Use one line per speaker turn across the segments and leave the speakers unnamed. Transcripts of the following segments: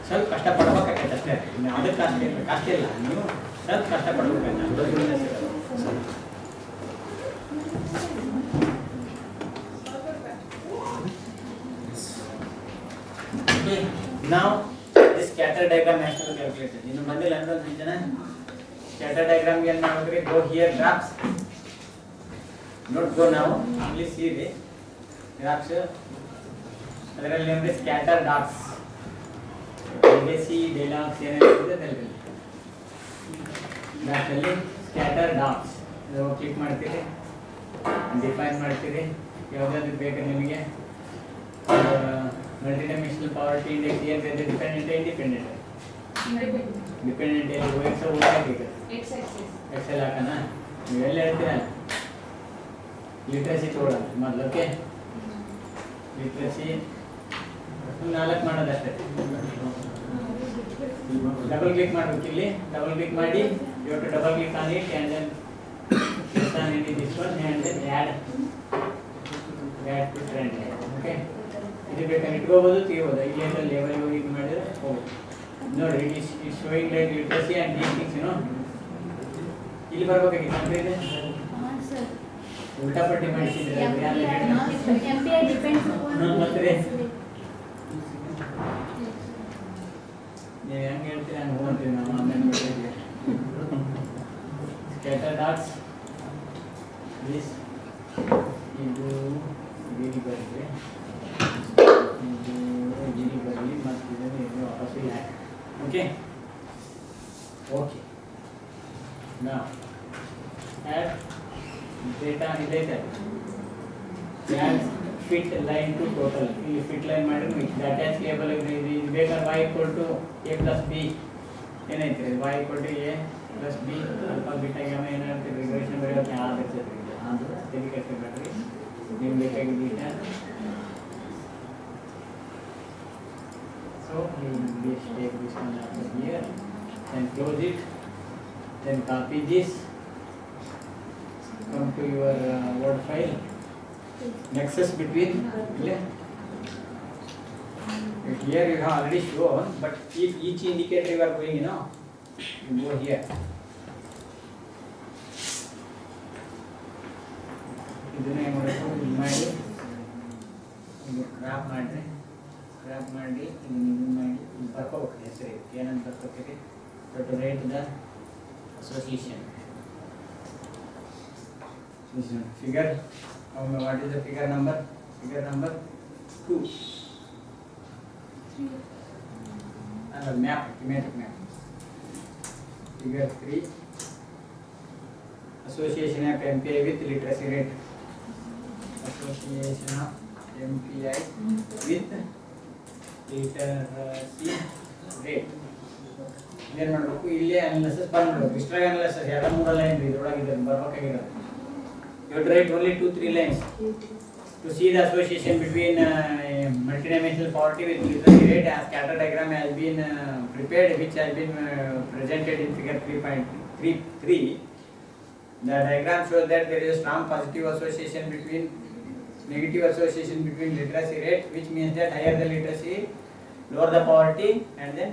ಸ್ವಲ್ಪ ಕಷ್ಟಪಡ್ಬೇಕಾಗತ್ತೆ ಅಷ್ಟೇ. ಅದಕ್ಕೆ ಕಷ್ಟ ಇಲ್ಲ, ನೀವು ಸ್ವಲ್ಪ ಕಷ್ಟಪಡ್ಬೇಕಾಗತ್ತೆ. Now this scatter diagram has to be calculated. You know, ಬಂದಿಲ್ಲ ಅಂದ್ರೆ ಜನ scatter diagram ಗೆ ಮಾಡಿದ್ರೆ go here graphs. Not go now. Only see the graphs. ಅದರಲ್ಲಿ ಅಂದ್ರೆ scatter dots. ABC deluxe ಏನಿದೆ ಅದರಲ್ಲಿ. ಗ್ರಾಫ್ ಅಲ್ಲಿ scatter dots. ಇದು ಕ್ಲಿಕ್ ಮಾಡ್ತೀರಿ, ಡಿಫೈನ್ ಮಾಡ್ತೀರಿ, ಯಾವುದಾದ್ರು ಬೇಕು ನಿಮಗೆ. Multidimensional poverty index here whether dependent or independent. Dependent है वो एक सब होता है क्या? Excel आका ना ये ले लेते हैं. Literacy छोड़ा मतलब क्या? Literacy नालक माना जाता है. Double click मारो किल्ले, double click मारी, you have to double click on it and then press on it this one and then add to trend. Okay. ಇದು ಬೇಕಾದ್ರೆ ಇಟ್ಕೋಬಹುದು, ತೆಗಿಬಹುದು. ಇಲ್ಲಿ ಅಂತ ಲೆವೆಲ್ ಹೋಗಿ ಇದು ಮಾಡಿದ್ರೆ ಹೋಗುತ್ತೆ. ನೋಡಿ it is showing like literacy and these things, you know. ಇಲ್ಲಿ ಬರಬೇಕಾಗಿತ್ತು ಅಂದ್ರೆ ಇದೆ ಉಲ್ಟಾ ಪಟ್ಟಿ ಮಾಡಿಸಿದ್ರೆ ಎಂಪಿಐ ಡಿಪೆಂಡ್ಸ್ ಅಪಾನ್ ಮತ್ತೆ ನೀವು ಹೆಂಗೆ ಹೇಳ್ತೀರಾ ಹಂಗೆ ಹೋಗ್ತೀವಿ ನಾವು ಆಮೇಲೆ ನೋಡಿದ್ವಿ. ಸ್ಕ್ಯಾಟರ್ ಡಾಟ್ಸ್ ದಿಸ್ ಇದು ಇಲ್ಲಿ ಬರುತ್ತೆ. Okay. Okay. Now add data later. Add fit line to total. ಇಲ್ಲಿ fit line ಮಾಡಿದ್ರೆ attach cable ಇದು ಬೇಕಾದ್ರೆ y equal to a plus b ಏನೈತೆ y equal to a plus b alpha beta gamma ಏನಾಗುತ್ತೆ regression ಬರೆಯೋಕೆ ಆಗುತ್ತೆ. ಅದು ತೆಗಿ ಕಟ್ಟಬೇಡ್ರಿ, ನಿಮಗೆ ಬೇಕಾಗಿ data. So you will take this one after here and close it, then copy this, come to your Word file, nexus between here you have already shown, but if each indicator you are going, you know, you go here. ಇದನ್ನೇ ಮಾಡಬೇಕು ಮಾಡಿ crop ಮಾಡಿದ್ರೆ crop ಮಾಡಿ ಇದನ್ನು ಮಾಡಿ ಬರ್ಕೋಬೇಕು. ಹೆಸರು ಏನಂತ ಬರ್ಕೋತೀರಿ, to write the association figure. What is the figure number? Figure number 2 ಅಲ್ಲ map, thematic map. Figure 3 association of MPI with literacy rate. Association of MPI with literacy rate. ಏನು ಮಾಡಬೇಕು, ಇಲ್ಲೇ ಅನಾಲಿಸಿಸ್ ಬಂದ್ಬಿಡ್ಬೇಕು. ಇಷ್ಟ್ರಾಗ ಅನಾಲಿಸಿಸ್ 2-3 ಲೈನ್ ಇದ್ರೊಳಗೆ ಇದನ್ನು ಬರ್ಬೇಕಾಗಿರೋದು. You to write only 2-3 lines to see the association between multidimensional poverty with literacy rate. A scatter diagram has been prepared, which has been presented in figure 3.33. The diagram shows that there is a strong positive association between negative association between literacy rate, which means that higher the literacy, lower the poverty, and then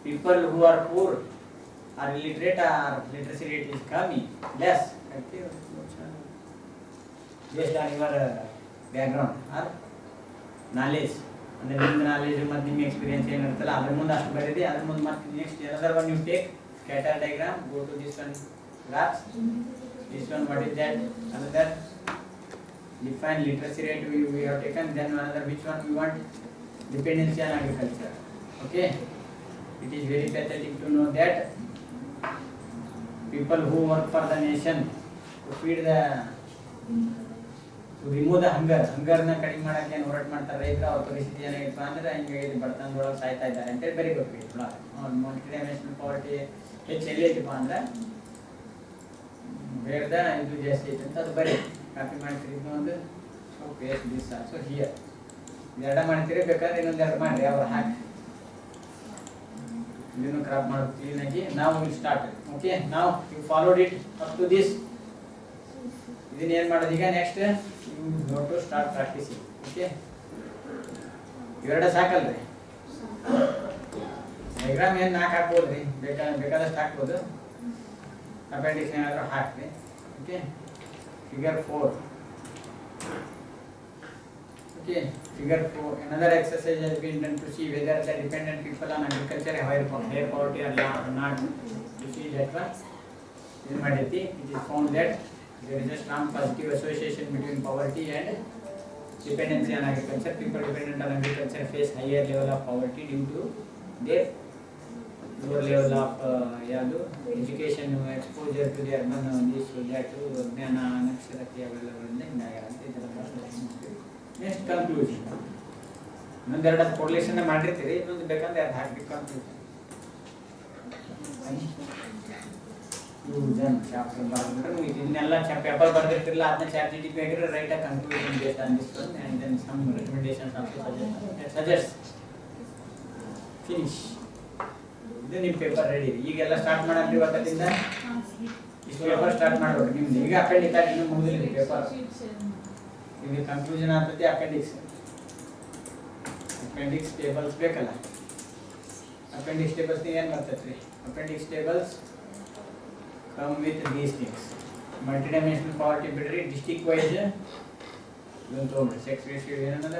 people who are poor or illiterate or literacy rate is coming less. Based on your background or knowledge, ಅಂದ್ರೆ ನಿಮ್ಮ knowledge ಮತ್ತು ನಿಮ್ಮ experience ಏನಿರುತ್ತಲ್ಲ ಅದ್ರ ಮುಂದೆ ಅಷ್ಟು ಬರೀರಿ. ಅದ್ರ ಮುಂದೆ ಮತ್ತೆ next another one you take scatter diagram, go to this one graphs, this one what is that, another define literacy rate we have taken, then another which one we want, dependency on agriculture. Okay, it is very pathetic to know that people who work for the nation to feed the to remove the hunger ನ ಕಡಿಮೆ ಮಾಡಕ್ಕೆ ಏನು ಹೋರಾಟ ಮಾಡ್ತಾರೆ ರೈತರು. ಅವ್ರ ಪರಿಸ್ಥಿತಿ ಏನಾಗಿತ್ತು ಅಂದ್ರೆ ಹಿಂಗೆ ಬಡತನದೊಳಗೆ ಸಾಯ್ತಾ ಇದ್ದಾರೆ ಅಂತೇಳಿ ಬರೀ ಗೊತ್ತಿಲ್ಲ. ಮಲ್ಟಿಡೈಮೆನ್ಷನಲ್ ಪಾವರ್ಟಿ ಹೆಚ್ಚು ಎಲ್ಲಿ ಐತಿಪ್ಪ ಅಂದ್ರೆ ಬೇಡದ ಇದು ಜಾಸ್ತಿ ಐತೆ ಅಂತ ಅದು ಬರೀ ಕಾಪಿ ಮಾಡ್ತೀರಿ. ಇನ್ನೊಂದು so paste this also here ಎರಡು ಮಾಡ್ತೀರಿ, ಬೇಕಾದ್ರೆ ಇನ್ನೊಂದು ಎರಡು ಮಾಡಿರಿ ಅವ್ರು ಹಾಕಿ ಇದನ್ನು ಕ್ರಾಪ್ ಮಾಡೋದು ಕ್ಲೀನಾಗಿ. ನಾವು ವಿಲ್ ಸ್ಟಾರ್ಟ್. ಓಕೆ, ನಾವು you followed it up to this. ಇದನ್ನ ಏನು ಮಾಡೋದು ಈಗ next you go to start practicing. Okay, ಇವೆರಡ ಸಾಕಲ್ರಿ. ಡಯಾಗ್ರಾಮ್ ಏನು ನಾಲ್ಕು ಹಾಕ್ಬೋದ್ರಿ, ಬೇಕಾದಷ್ಟು ಹಾಕ್ಬೋದು. ಅಪೆಂಡಿಕ್ಸ್ ಏನಾದರೂ ಹಾಕ್ರಿ. Okay, figure 4. Okay, figure 4. Another exercise has been done to see whether the dependent people on agriculture have higher poverty or not. To see that one, it is found that there is a strong positive association between poverty and dependency on agriculture. People dependent on agriculture face higher level of poverty due to their lower level of education, exposure to the urban this, that, ಜ್ಞಾನ, ಅನಕ್ಷರತೆ ಅವೆಲ್ಲಗಳಿಂದ ಹಿಂದಾಗಿರುತ್ತೆ. Next conclusion. ಇನ್ನೊಂದೆರಡು ಕೊಡ್ಲೇಷನ್ ಮಾಡಿರ್ತೀರಿ, ಇನ್ನೊಂದು ಬೇಕಂದ್ರೆ ಅದು ಹಾಕ್ಬೇಕು. Conclusion chapter ಬರೆದ್ಬಿಟ್ರೆ ನೀವು ಇದನ್ನೆಲ್ಲ paper ಬರೆದಿರ್ತಿರಲ್ಲ, ಅದನ್ನ ChatGPT ಆಗಿದ್ರೆ ರೈಟ್ ಆಗಿ conclusion based on this one and then some recommendations of suggest finish. ಇದು ನಿಮ್ಮ ಪೇಪರ್ ರೆಡಿ. ಈಗೆಲ್ಲ ಸ್ಟಾರ್ಟ್ ಮಾಡಲ್ರಿ, ಇವತ್ತಿಂದ ಇಷ್ಟು ಪೇಪರ್ ಸ್ಟಾರ್ಟ್ ಮಾಡಬೇಕು ನಿಮ್ದು. ಈಗ ಅಪೆಂಡಿಕ್ಸ್ ಆಗಿ ಇನ್ನೂ ಮುಗಿದಿಲ್ಲ ಪೇಪರ್. ಈಗ ಕನ್ಕ್ಲೂಷನ್ ಆಗ್ತದೆ. ಅಪೆಂಡಿಕ್ಸ್ ಟೇಬಲ್ಸ್ ಬೇಕಲ್ಲ. ಅಪೆಂಡಿಕ್ಸ್ ಟೇಬಲ್ಸ್ ಏನು ಬರ್ತೈತ್ರಿ? Appendix tables come with these things. Multi dimensional poverty ಬಿಡ್ರಿ, ಡಿಸ್ಟ್ರಿಕ್ಟ್ ವೈಸ್ ಇದನ್ನು ತೊಗೊಂಡ್ರಿ. ಸೆಕ್ಸ್ ರೇಷಿಯೋ ಏನನ್ನದ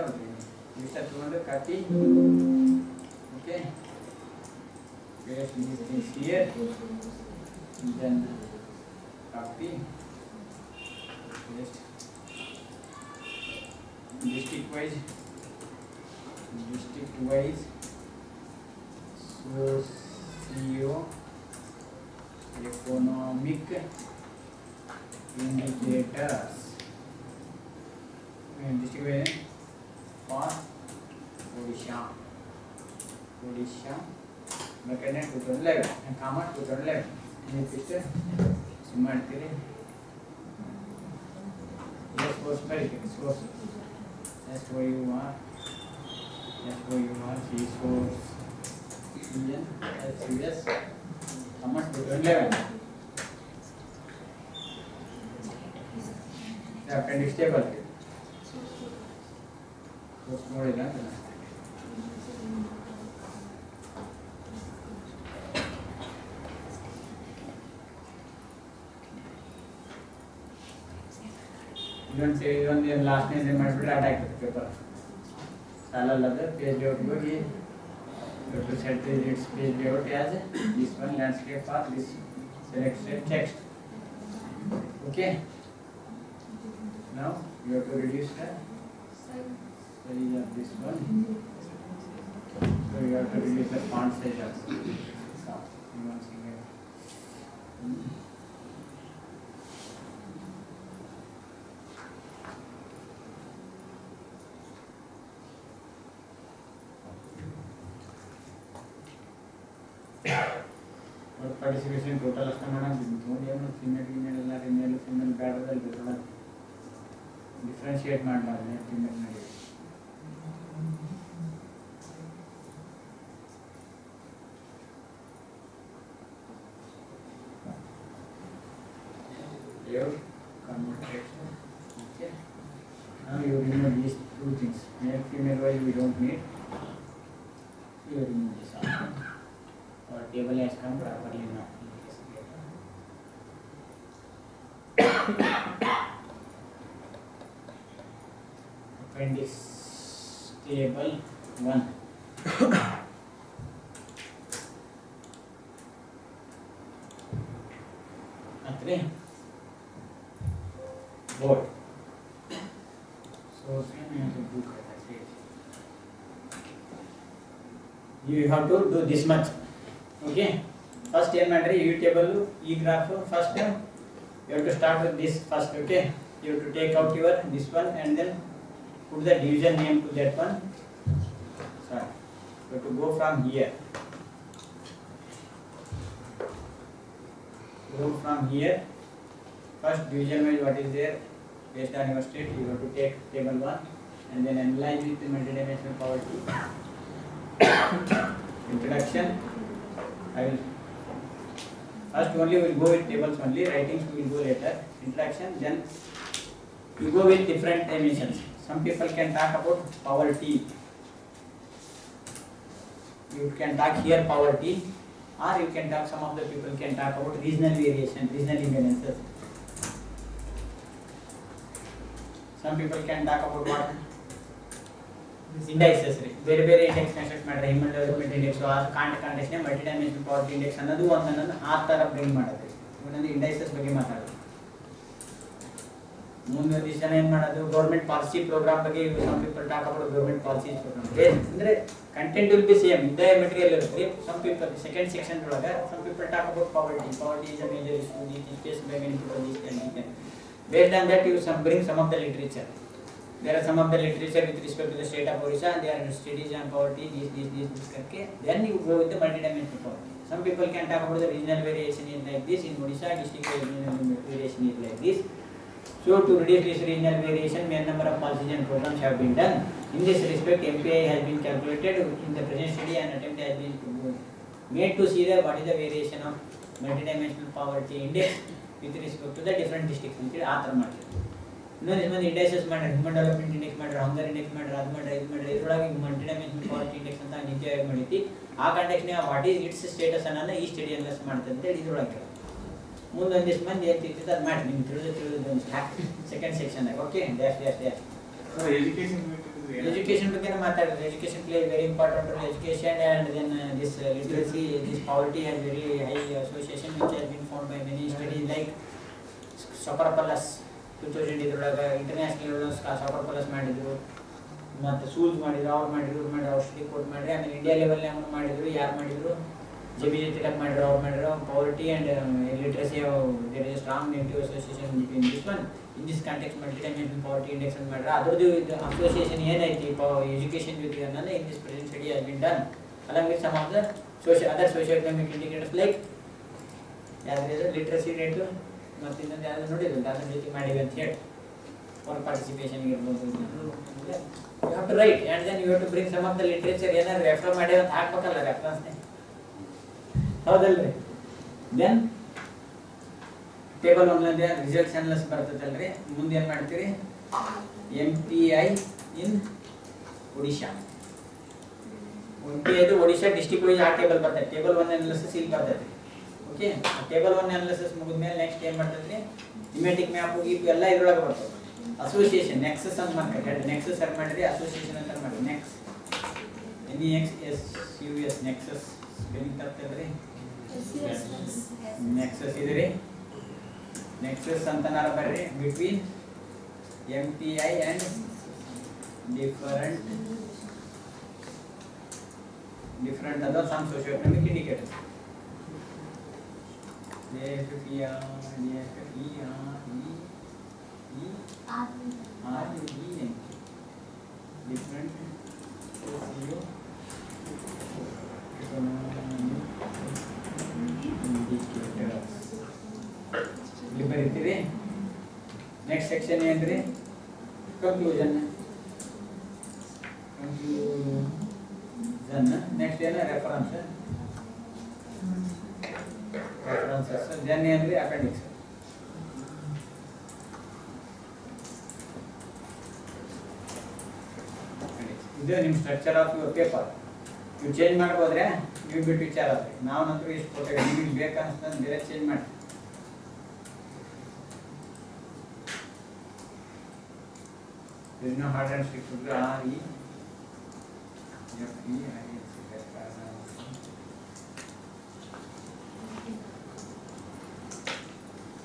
ಇಷ್ಟ ತೊಗೊಂಡು copy. Okay, paste these things here, then copy, paste. District wise socio-economic indicators. District wise for Odisha. Located 2011 and comma 2011. Any picture? Symmetry. Yes, source verification. Source. That's where you are. See source. Indian. That's US. Comma 2011. The appendix table. Source more than that. ಇದೊಂದು ಇದೊಂದು last name ಮಾಡಿಬಿಟ್ರೆ add ಆಗ್ತದೆ paper. ಸಾಲಲ್ಲದ page layout ಹೋಗಿ to set its page layout as this one landscape or this selected text. Okay, now you have to reduce the size of this one, so you have to reduce the font size also. Participation total female better differentiate female. Okay. Now you remove these two things. Male female wise we don't need. You remove this also. Or table has come properly now. Appendix table 1. Three. Board. So you have to do this much. Okay, first ಏನು ಮಾಡ್ರಿ ಈ table ಈ graph first you have to start with this first. Okay, you have to take out your this one and then put the division name to that one. Sorry, you have to go from here, first division wise what is there based on your state. You have to take table 1 and then analyze with the multidimensional poverty. Introduction. I will first only will go with tables only, writings will go later. Introduction, then you go with different dimensions. Some people can talk about poverty. You can talk here poverty, or you can talk, some of the people can talk about regional variation, regional imbalances. Some people can talk about what? Indices. ಬೇರೆ ಬೇರೆ index construct ಮಾಡ್ರೆ, human development index, ಆ context ನೇ multi dimensional poverty index ಅನ್ನೋದು ಒಂದನ್ನು ಆ ತರ bring ಮಾಡೋದು. ಇನ್ನೊಂದು ಇಂಡೈಸಸ್ ಬಗ್ಗೆ ಮಾತಾಡೋದು. ಮುಂದೆ ಜನ ಏನು ಮಾಡೋದು, ಗೌರ್ಮೆಂಟ್ ಪಾಲಿಸಿ ಪ್ರೋಗ್ರಾಮ್ ಬಗ್ಗೆ. Some people talk about government policy programme. ಅಂದ್ರೆ ಕಂಟೆಂಟ್ ವಿಲ್ ಬಿ ಸೇಮ್, ಇದೇ ಮೆಟೀರಿಯಲ್ ಇರುತ್ತೆ. ಸಮ್ ಪೀಪಲ್ ಸೆಕೆಂಡ್ ಸೆಕ್ಷನ್ ಒಳಗೆ some people talk about poverty. Poverty is a major issue, this case by many people, this can be there. Based on that, you bring some of the literature. There are some of the literature with respect to the state of Odisha, and there are studies on poverty, this करके. Then you go with the multidimensional poverty. Some people can talk about the regional variation is like this. In Odisha, district regional variation is like this. So to reduce this regional variation, many number of policies and programs have been done. In this respect, MPI has been calculated. In the present study, an attempt has been made to see what is the variation of multidimensional poverty index with respect to the different districts. ಆ ಥರ ಮಾಡ್ತೀವಿ. ಇನ್ನೊಂದು ಮಂದಿ indices ಮಾಡ್ರೆ, human development index ಮಾಡ್ರೆ, ಹಂಗರ್ index ಮಾಡ್ರೆ, ಅದು ಮಾಡ್ರೆ, ಇದು ಮಾಡ್ರೆ, ಇದರೊಳಗೆ ಮಲ್ಟಿಡೈಮೆನ್ಷನಲ್ ಪಾವರ್ಟಿ ಇಂಡೆಕ್ಸ್ ಅಂತ ನಿಜ ಮಾಡಿತಿ. ಆ ಕಾಂಟೆಕ್ಸ್ಟ್ ನೇ ವಾಟ್ ಈಸ್ ಇಟ್ಸ್ ಸ್ಟೇಟಸ್ ಅನ್ನೋದನ್ನ ಈ ಸ್ಟಡಿ ಅನಲೈಸ್ ಮಾಡ್ತದೆ ಅಂತ ಹೇಳಿ ಇದ್ರೊಳಗೆ. ಮುಂದೆ ಒಂದಿಷ್ಟು ಮಂದಿ ಏನು ತಿಳ್ತಿತ್ತು ಅದು ಮಾಡಿ ನಿಮ್ಗೆ ತಿಳಿದು ಒಂದು second section. Okay, dash dash dash. Education ಬಗ್ಗೆ ಮಾತಾಡೋದು. Education plays very important role. Education and then this literacy, this poverty has very high association, which has been found by many studies like Socorpolis 2000 ಇದ್ರೊಳಗೆ international Socorpolis ಮಾಡಿದ್ರು, ಮತ್ತು ಸೂಲ್ಸ್ ಮಾಡಿದ್ರು, ಅವ್ರು ಮಾಡಿದ್ರು, ಇವ್ರು ಮಾಡಿದ್ರು, ಔಷಧಿ ಕೋಟ್ ಮಾಡಿದ್ರು. ಆಮೇಲೆ ಇಂಡಿಯಾ ಲೆವೆಲ್ ಅವರು ಮಾಡಿದ್ರು. ಯಾರು ಮಾಡಿದ್ರು? JB ತಿಲಕ್ ಮಾಡಿದ್ರು, ಅವ್ರು ಮಾಡಿದ್ರು. Poverty and literacy, there is a strong negative association between this one. In this context, multidimensional poverty index and matter. Other association ಏನೈತಿ education with ಅನ್ನೋದು in this present study has been done, along with some of the other socio-economic indicators like ಯಾವ್ದು literacy rate ಮತ್ತು ಇನ್ನೊಂದು ಯಾವ್ದು ನೋಡಿದ್ರು ಅದನ್ನ ಜೊತೆ ಮಾಡಿವಿ ಅಂತ ಹೇಳಿ for participation ಇರ್ಬೋದು. You have to write and then you have to bring some of the literature ಏನಾದ್ರು ರೆಫರ್ ಮಾಡಿ ಅಂತ ಹಾಕ್ಬೇಕಲ್ಲ ರೆಫರೆನ್ಸ್. ಹೌದಲ್ರಿ? Then ಟೇಬಲ್ ಒಂದೊಂದೇ ರಿಸಲ್ಟ್ಸ್ ಅನಲೈಸ್ ಬರ್ತದಲ್ರಿ. ಮುಂದೆ ಏನು ಮಾಡ್ತೀರಿ? MPI in Odisha. MPI Odisha district wise ಆ ಟೇಬಲ್ ಬರ್ತದೆ. ಟೇಬಲ್ 1 ಅನಾಲಿಸಿಸ್ ಇಲ್ಲಿ ಬರ್ತದೆ. ಓಕೆ, ಟೇಬಲ್ 1 ಅನಾಲಿಸಿಸ್ ಮುಗಿದ್ಮೇಲೆ ನೆಕ್ಸ್ಟ್ ಏನು ಮಾಡ್ತದ್ರಿ? ಥಿಮ್ಯಾಟಿಕ್ ಮ್ಯಾಪ್ ಎಲ್ಲ ಇದ್ರೊಳಗೆ ಬರ್ತದೆ. ಅಸೋಸಿಯೇಷನ್ ನೆಕ್ಸಸ್ ಅಂತ ಮಾಡ್ತಾರೆ. ನೆಕ್ಸಸ್ ಸರ್ ಮಾಡಿರಿ, ಅಸೋಸಿಯೇಷನ್ ಅಂತ ಮಾಡಿ. ನೆಕ್ಸ್ಟ್ NEXSUS ನೆಕ್ಸಸ್ ಸ್ಪೆಲ್ಲಿಂಗ್ ತಪ್ಪಲ್ರಿ. ನೆಕ್ಸಸ್ ಇದ್ರಿ. ನೆಕ್ಸಸ್ ಅಂತ ನಾರ ಬರ್ರಿ between MPI and different other some socio-economic indicators. Different ಇಲ್ಲಿ ಬರೀತೀರಿ. ನೆಕ್ಸ್ಟ್ ಸೆಕ್ಷನ್ ಏನ್ರಿ? ಕನ್ಕ್ಲೂಷನ್. ನೆಕ್ಸ್ಟ್ ಏನು? ರೆಫರೆನ್ಸಸ್. ದೆನ್ ಏನ್ರಿ? ಅಪೆಂಡಿಕ್ಸ್. ಇದು ನಿಮ್ಮ ಸ್ಟ್ರಕ್ಚರ್ ಆಫ್ ಯುವರ್ ಪೇಪರ್. ನೀವು ಚೇಂಜ್ ಮಾಡ್ಬೋದ್ರೆ ನೀವು ಬಿಟ್ಟು ವಿಚಾರ ಆದ್ರಿ. ನಾವು ನಂತರ ಇಷ್ಟು ಕೊಟ್ಟೆ, ನಿಮಗೆ ಬೇಕನ್ಸ್ತಂದು ಬೇರೆ ಚೇಂಜ್ ಮಾಡಿ. There is no hard and strict rule.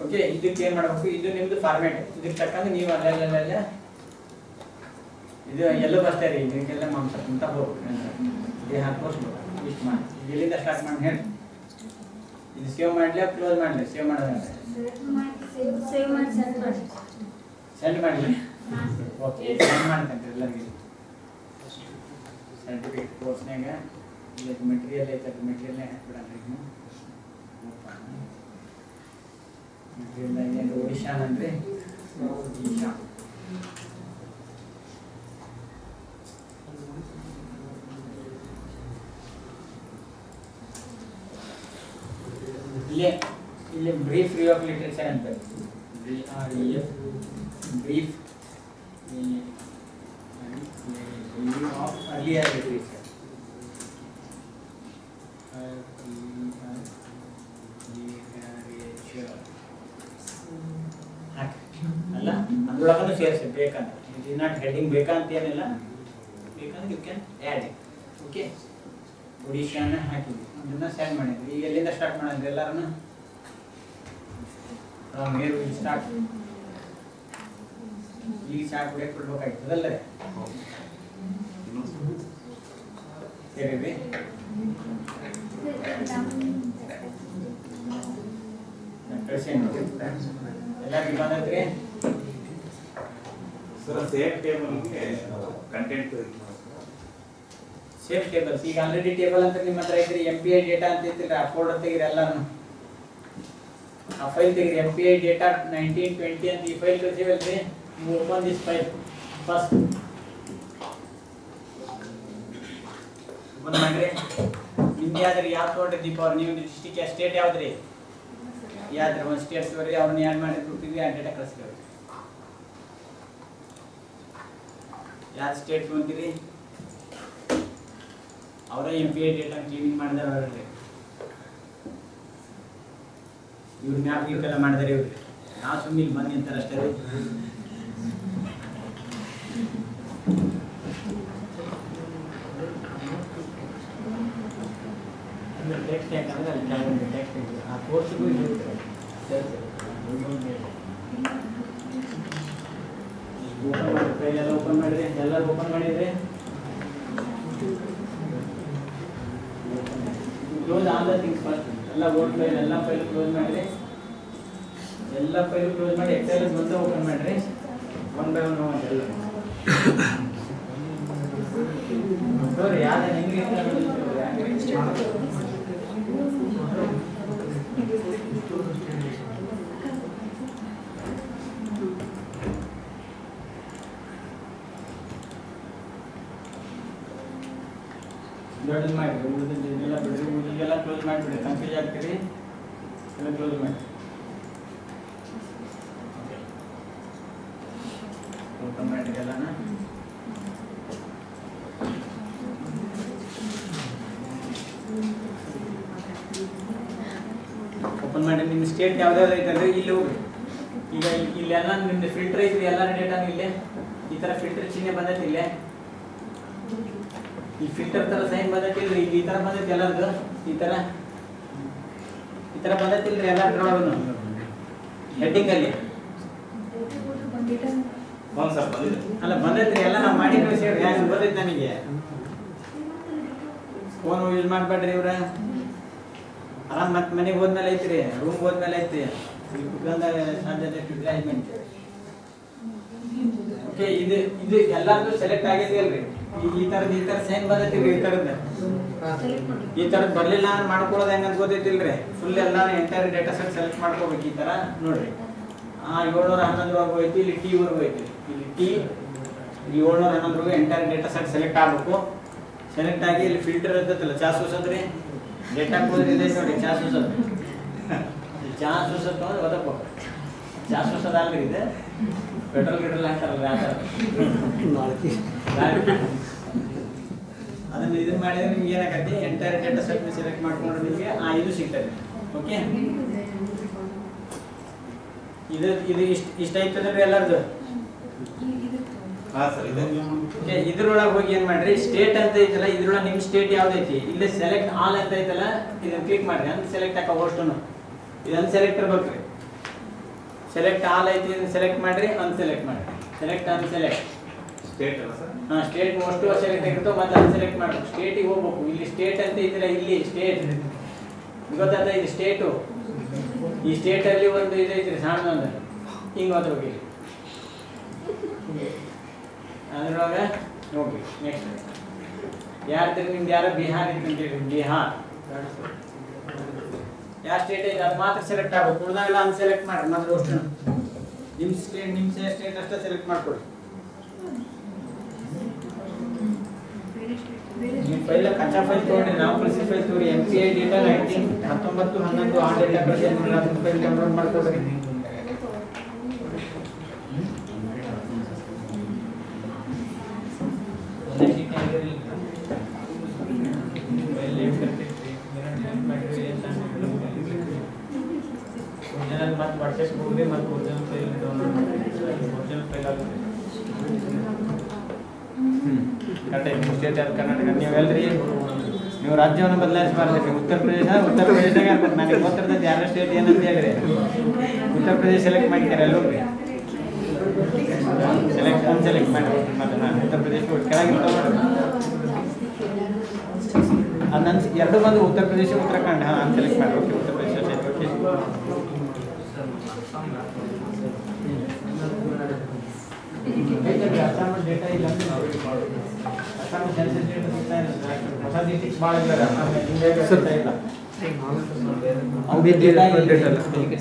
Okay, ಇದಕ್ಕೆ ಏನು ಮಾಡಬೇಕು? ಇದು ನಿಮ್ಮದು ಫಾರ್ಮ್ಯಾಟ್. ಇದಕ್ಕೆ ತಕ್ಕಂಗೆ ನೀವು ಅಲ್ಲೆಲ್ಲ ಇದು ಎಲ್ಲೂ ಅಷ್ಟೇ ರೀ. ಇದಕ್ಕೆಲ್ಲ ಮಾಂಸ ಕುಂತ ಹೋಗ್ಬೇಕು, ದೇಹ ತೋರಿಸ್ಬೇಕು. ಇಷ್ಟು ಮಾಡಿ ಇಲ್ಲಿಂದ ಸ್ಟಾರ್ಟ್ ಮಾಡಿ ಹೇಳಿ. ಇದು ಸೇವ್ ಮಾಡಲಿ, ಕ್ಲೋಸ್ ಮಾಡಲಿ? ಸೇವ್ ಮಾಡೋದಂದ್ರೆ ಸೆಂಡ್ ಮಾಡಲಿ. ಓಕೆ, ಸೆಂಡ್ ಮಾಡ್ತಂತೆ ಎಲ್ಲರಿಗೆ. ಸರ್ಟಿಫಿಕೇಟ್ ಕೋರ್ಸ್ನಾಗ ಇಲ್ಲ ಮೆಟೀರಿಯಲ್ ಐತೆ, ಮೆಟೀರಿಯಲ್ನೇ ಹಾಕ್ಬಿಡಲ್ರಿ. ಮೆಟೀರಿಯಲ್ದಾಗ ಏನು ಒಡಿಶಾ ಅಂದರೆ ಒಡಿಶಾ. ಇಲ್ಲಿ ಬ್ರೀಫ್ ರಿವ್ಯೂ ಆಫ್ ಲಿಟ್ರೇಚರ್ ಅಂತ brief review of earlier literature. It is not heading ಬೇಕಂತ ಏನಿಲ್ಲ, ಬೇಕಂದ್ರೆ you can add it. Okay, ಒಡಿಶಾನ ಹಾಕಿದ್ವಿ, ಅದನ್ನ ಸೆಂಡ್ ಮಾಡಿದ್ವಿ. ಈಗ ಎಲ್ಲಿಂದ ಸ್ಟಾರ್ಟ್ ಮಾಡಿದ್ವಿ ಎಲ್ಲರೂ? From here will start. ಈಗ ಸ್ಟಾರ್ಟ್ ಬ್ರೇಕ್ ಕೊಡ್ಬೇಕಾಗ್ತದಲ್ಲ ಸರಿ ರೀ. ಎಲ್ಲರಿಗೂ ಬಂದೈತ್ರಿ
ಸರ್? ಸೇಫ್ ಟೇಬಲ್ಗೆ ಕಂಟೆಂಟ್
ಸೇಫ್ ಟೇಬಲ್ಸ್ ಈಗ ಆಲ್ರೆಡಿ ಟೇಬಲ್ ಅಂತ ನಿಮ್ಮ ಹತ್ರ ಐತ್ರಿ. MPI ಡೇಟಾ ಅಂತ ಐತ್ರಿ, ಆ ಫೋಲ್ಡರ್ ತೆಗೀರಿ ಎಲ್ಲಾನು, ಆ ಫೈಲ್ ತೆಗೀರಿ. MPI ಡೇಟಾ 1920 ಅಂತ ಈ ಫೈಲ್ ಕಳಿಸಿವಲ್ರಿ. ನೀವು open this file first, open ಮಾಡ್ರಿ. ನಿಮ್ದು ಯಾವ್ದ್ರಿ, ಯಾವ ತೊಗೊಂಡ್ರಿ ಪವರ್? ನೀವು ಡಿಸ್ಟಿಕ್ ಸ್ಟೇಟ್ ಯಾವ್ದ್ರಿ? ಯಾವ್ದ್ರಿ ಒಂದು ಸ್ಟೇಟ್ ತೋರಿ, ಅವ್ರನ್ನ ಆ್ಯಡ್ ಮಾಡಿ ಗ್ರೂಪಿಗೆ ಆ ಡೇಟಾ ಕಳಿಸ್ತೀವಿ. ಯಾವ ಸ್ಟೇಟ್ ತೊಗೊಂತೀರಿ ಅವರ MPI ಡೇಟಾ ಕ್ಲೀನಿಂಗ್ ಮಾಡಿದಾರೆ ಅವರಲ್ಲಿ. ಇವ್ರ ಮ್ಯಾಪ್ ಗೀಕೆಲ್ಲ ಮಾಡಿದಾರೆ ಇವ್ರು. ನಾವು ಸುಮ್ಮನೆ ಇಲ್ಲಿ ಬಂದು ನಿಂತಾರೆ ಅಷ್ಟೇ. ಟೆಕ್ಸ್ಟ್ ಯಾಕಂದ್ರೆ ಅಲ್ಲಿ ಕೆಲವೊಂದು ಟೆಕ್ಸ್ಟ್ ಆ ಕೋರ್ಸ್ಗೂ ಓಪನ್ ಮಾಡಿ, ಫೈಲ್ ಎಲ್ಲ ಓಪನ್ ಮಾಡಿರಿ. ಎಲ್ಲರೂ ಓಪನ್ ಮಾಡಿದ್ರಿ? Close all the things first. ಎಲ್ಲ ವರ್ಡ್ ಫೈಲ್ ಎಲ್ಲ ಫೈಲ್ ಕ್ಲೋಸ್ ಮಾಡಿರಿ. ಎಲ್ಲ ಫೈಲ್ ಕ್ಲೋಸ್ ಮಾಡಿ ಎಕ್ಸೆಲ್ ಬಂದು ಓಪನ್ ಮಾಡಿರಿ. ಒನ್ ಬೈ ಒನ್ ಎಲ್ಲ ನೋಡ್ರಿ ಯಾವ್ದು ಹೆಂಗೆ ದೊಡ್ಡದು ಮಾಡಿರಿ. ಉಳಿದೆಲ್ಲ ಬಿಡ್ರಿ, ಉಳಿದೆಲ್ಲ ಕ್ಲೋಸ್ ಮಾಡಿಬಿಡ್ರಿ. ಕನ್ಫ್ಯೂಸ್ ಆಗ್ತೀರಿ, ಎಲ್ಲ ಕ್ಲೋಸ್ ಮಾಡಿ. ಓಪನ್ ಮಾಡಿರಿ ಎಲ್ಲನ. ಓಪನ್ ಮಾಡಿ ನಿಮ್ಮ ಸ್ಟೇಟ್ ಯಾವ್ದಾದ್ರು ಐತಲ್ರಿ ಇಲ್ಲಿ ಹೋಗ್ರಿ. ಈಗ ಇಲ್ಲೆಲ್ಲ ನಿಮ್ದು ಫಿಲ್ಟರ್ ಐತ್ರಿ, ಎಲ್ಲ ಡೇಟಾನು ಇಲ್ಲೇ ಈ ಥರ ಫಿಲ್ಟರ್ ಚಿಹ್ನೆ ಬಂದೈತಿ. ಇಲ್ಲೇ ಈ ಫಿಲ್ಟರ್ ತರ ಸೈನ್ ಬಂದೈತಿಲ್ರಿ, ಈ ತರ ಬಂದೈತಿ ಎಲ್ಲರದು. ಈ ತರ ಬಂದೈತಿಲ್ರಿ ಎಲ್ಲರೊಳಗೂ ಹೆಡ್ಡಿಂಗ್ ಅಲ್ಲಿ. ಅಲ್ಲ ಬಂದೈತ್ರಿ ಎಲ್ಲ ನಾವು ಮಾಡಿ ಕಳಿಸಿವ್ರಿ. ಯಾರು ಬಂದೈತಿ ನಮಗೆ. ಫೋನ್ ಯೂಸ್ ಮಾಡಬೇಡ್ರಿ ಇವ್ರ. ಆರಾಮ್ ಮತ್ತೆ ಮನೆಗೆ ಹೋದ್ಮೇಲೆ ಐತ್ರಿ, ರೂಮ್ ಹೋದ್ಮೇಲೆ ಐತಿ ಓಕೆ. ಇದು ಎಲ್ಲಾರ್ದು ಸೆಲೆಕ್ಟ್ ಆಗೈತಿ ಅಲ್ರಿ. ಈ ತರ ಸೈನ್ ಬಂದೈತಿಲ್ರಿ. ಈ ತರದ್ ಬರ್ಲಿಲ್ಲ ಅಂದ್ರೆ ಮಾಡ್ಕೊಳ್ಳೋದು ಹೆಂಗಂತ ಗೊತ್ತೈತಿಲ್ರಿ. ಫುಲ್ ಎಲ್ಲ ಎಂಟೈರ್ ಡೇಟಾ ಸೆಟ್ ಸೆಲೆಕ್ಟ್ ಮಾಡ್ಕೋಬೇಕು. ಈ ತರ ನೋಡ್ರಿ, 711 ಹೋಯ್ತು. ಇಲ್ಲಿ T ವರೆಗೂ ಐತಿ. ಇಲ್ಲಿ T 711 entire data set select ಆಗ್ಬೇಕು. ಸೆಲೆಕ್ಟ್ ಆಗಿ ಇಲ್ಲಿ ಫಿಲ್ಟರ್ ಇರ್ತೈತಲ್ಲ, ಚಾ ಸೂಸದ್ರಿ. ಡೇಟಾ ಕೋಡ್ ಇದೆ ನೋಡಿ, ಚಾ ಸೂಸದ್. ಚಾ ಸೂಸದ್ ತಗೊಂಡು ಓದಬೇಕು. ಚಾ ಸೂಸದ್ ಅಲ್ರಿ ಇದು, ಪೆಟ್ರೋಲ್ ಗಿಟ್ರೋಲ್ ಹಾಕ್ತಾರಲ್ಲ ಆ ಥರ. ಅದನ್ನ ಇದನ್ನ ಮಾಡಿದ್ರೆ ನಿಮ್ಗೆ ಏನಾಗತ್ತೆ, ಎಂಟೈರ್ ಡೇಟಾ ಸೆಟ್ ಸೆಲೆಕ್ಟ್ ಮಾಡ್ಕೊಂಡ್ರೆ ನಿಮಗೆ ಇದು ಸಿಗ್ತದೆ. ಓಕೆ, ಇದು ಇಷ್ಟ ಐತದ್ರಿ ಎಲ್ಲರದು. ಓಕೆ, ಇದ್ರೊಳಗೆ ಹೋಗಿ ಏನ್ ಮಾಡ್ರಿ, ಸ್ಟೇಟ್ ಅಂತ ಐತಲ್ಲ, ಇದ್ರೊಳಗೆ ನಿಮ್ ಸ್ಟೇಟ್ ಯಾವ್ದೈತಿ ಇಲ್ಲಿ ಸೆಲೆಕ್ಟ್ ಆಲ್ ಅಂತ ಐತಲ್ಲ, ಇದನ್ನ ಕ್ಲಿಕ್ ಮಾಡ್ರಿ. ಅಂತ ಸೆಲೆಕ್ಟ್ ಹಾಕೋ ಅಷ್ಟನ್ನು ಇದನ್ನ ಸೆಲೆಕ್ಟ್ ಇರ್ಬೇಕ್ರಿ. ಸೆಲೆಕ್ಟ್ ಆಲ್ ಐತಿ, ಇದನ್ನ ಸೆಲೆಕ್ಟ್ ಮಾಡ್ರಿ. ಅನ್ಸೆಲೆಕ್ಟ್ ಮಾಡ್ರಿ. ಸೆಲೆಕ್ಟ್ ಅನ್ಸೆಲೆಕ್ಟ್
ಸ್ಟೇಟ್ ಅಲ್ಲ ಸರ್?
ಸ್ಟೇಟ್ ಮೋಸ್ಟ್ ಸೆಲೆಕ್ಟ್ ಆಗಿರ್ತವೆ, ಮತ್ತೆ ಅನ್ಸೆಲೆಕ್ಟ್ ಮಾಡ್ಬೇಕು. ಸ್ಟೇಟಿಗೆ ಹೋಗ್ಬೇಕು. ಇಲ್ಲಿ ಸ್ಟೇಟ್ ಅಂತ ಐತಿಲ್ಲ, ಇಲ್ಲಿ ಸ್ಟೇಟ್ ಗೊತ್ತಾದ, ಇದು ಸ್ಟೇಟು. ಈ ಸ್ಟೇಟ್ ಅಲ್ಲಿ ಒಂದು ಇದು ಐತ್ರಿ ಸಣ್ಣದೊಂದು, ಹಿಂಗೆ ಹೋದ್ರೆ ಹೋಗಿ ಅದ್ರೊಳಗೆ ಹೋಗಿ. ನೆಕ್ಸ್ಟ್ ಯಾರ್ದು ನಿಮ್ದು ಯಾರೋ ಬಿಹಾರ್ ಇತ್ತು, ಬಿಹಾರ್ ಯಾವ ಸ್ಟೇಟ್ ಐತೆ ಅದು ಮಾತ್ರ ಸೆಲೆಕ್ಟ್ ಆಗ್ಬೇಕು. ಉಳಿದಾಗೆಲ್ಲ ಅನ್ಸೆಲೆಕ್ಟ್ ಮಾಡಿ. ಮಾತ್ರ ಅಷ್ಟು ನಿಮ್ಮ ಸ್ಟೇಟ್ ಅಷ್ಟೇ ಸೆಲೆಕ್ಟ್ ಮಾಡ್ಕೊಡಿ. ನೀವು ಫೈಲ್ ಕಚ್ಚಾ ಫೈಲ್ ತೊಗೊಂಡ್ರಿ, ನಾವು ಕಳಿಸಿ ಫೈಲ್ ತೋರಿ. MPI ಡೇಟಾ 19/11 ಆ ಡೇಟಾ ಕಳಿಸಿ ಅದನ್ನ ಫೈಲ್ ಡೌನ್ಲೋಡ್ ಮಾಡ್ಕೊಡ್ರಿ. ಮತ್ತೆ ವಾಟ್ಸಪ್ ಹೋಗಿ ಮತ್ತೆ ಒರಿಜಿನಲ್ ಫೈಲ್ ಡೌನ್ಲೋಡ್ ಮಾಡಿ. ಒರಿಜಿನಲ್ ಫೈಲ್ ಆಗುತ್ತೆ. ಕರೆಕ್ಟ್ ಸ್ಟೇಟ್ ಆಫ್ ಕರ್ನಾಟಕ ನೀವು ಹೇಳ್ರಿ ನೀವು ರಾಜ್ಯವನ್ನು ಬದಲಾಯಿಸಬಾರ್ದು ಉತ್ತರ ಪ್ರದೇಶದಾಗ ಇರ್ಬೇಕು ನನಗೆ ಗೊತ್ತಿರ್ತೈತೆ ಯಾರ ಸ್ಟೇಟ್ ಏನಂತ ಹೇಳಿರಿ ಉತ್ತರ ಪ್ರದೇಶ ಸೆಲೆಕ್ಟ್ ಮಾಡಿದ್ದಾರೆ ಎಲ್ಲರೂ ಅನ್ಸೆಲೆಕ್ಟ್ ಮಾಡಿ ಮತ್ತೆ ನಾನು ಉತ್ತರ ಪ್ರದೇಶ ಕೆಳಗಿರ್ತಾವ ಅದು ಎರಡು ಬಂದು ಉತ್ತರ ಪ್ರದೇಶ ಉತ್ತರಾಖಂಡ್ ಅನ್ಸೆಲೆಕ್ಟ್ ಮಾಡಿ ಓಕೆ ಉತ್ತರ ಪ್ರದೇಶ ಅಸ್ಸಾಂ ಡೇಟಾ ಇಲ್ಲ ಅಸ್ಸಾಂ ಸೆನ್ಸಸ್ ಡೇಟಾ ಸಿಗ್ತಾ ಇಲ್ಲ ಹೊಸ ಡಿಸ್ಟ್ರಿಕ್ಟ್ ಭಾಳ ಇದ್ದಾರೆ ಇಂಡಿಯಾಗೆ ಸಿಗ್ತಾ ಇಲ್ಲ ಅವು ಡೇಟಾ ಚೇಂಜ್ ಮಾಡ್ತೀವಿ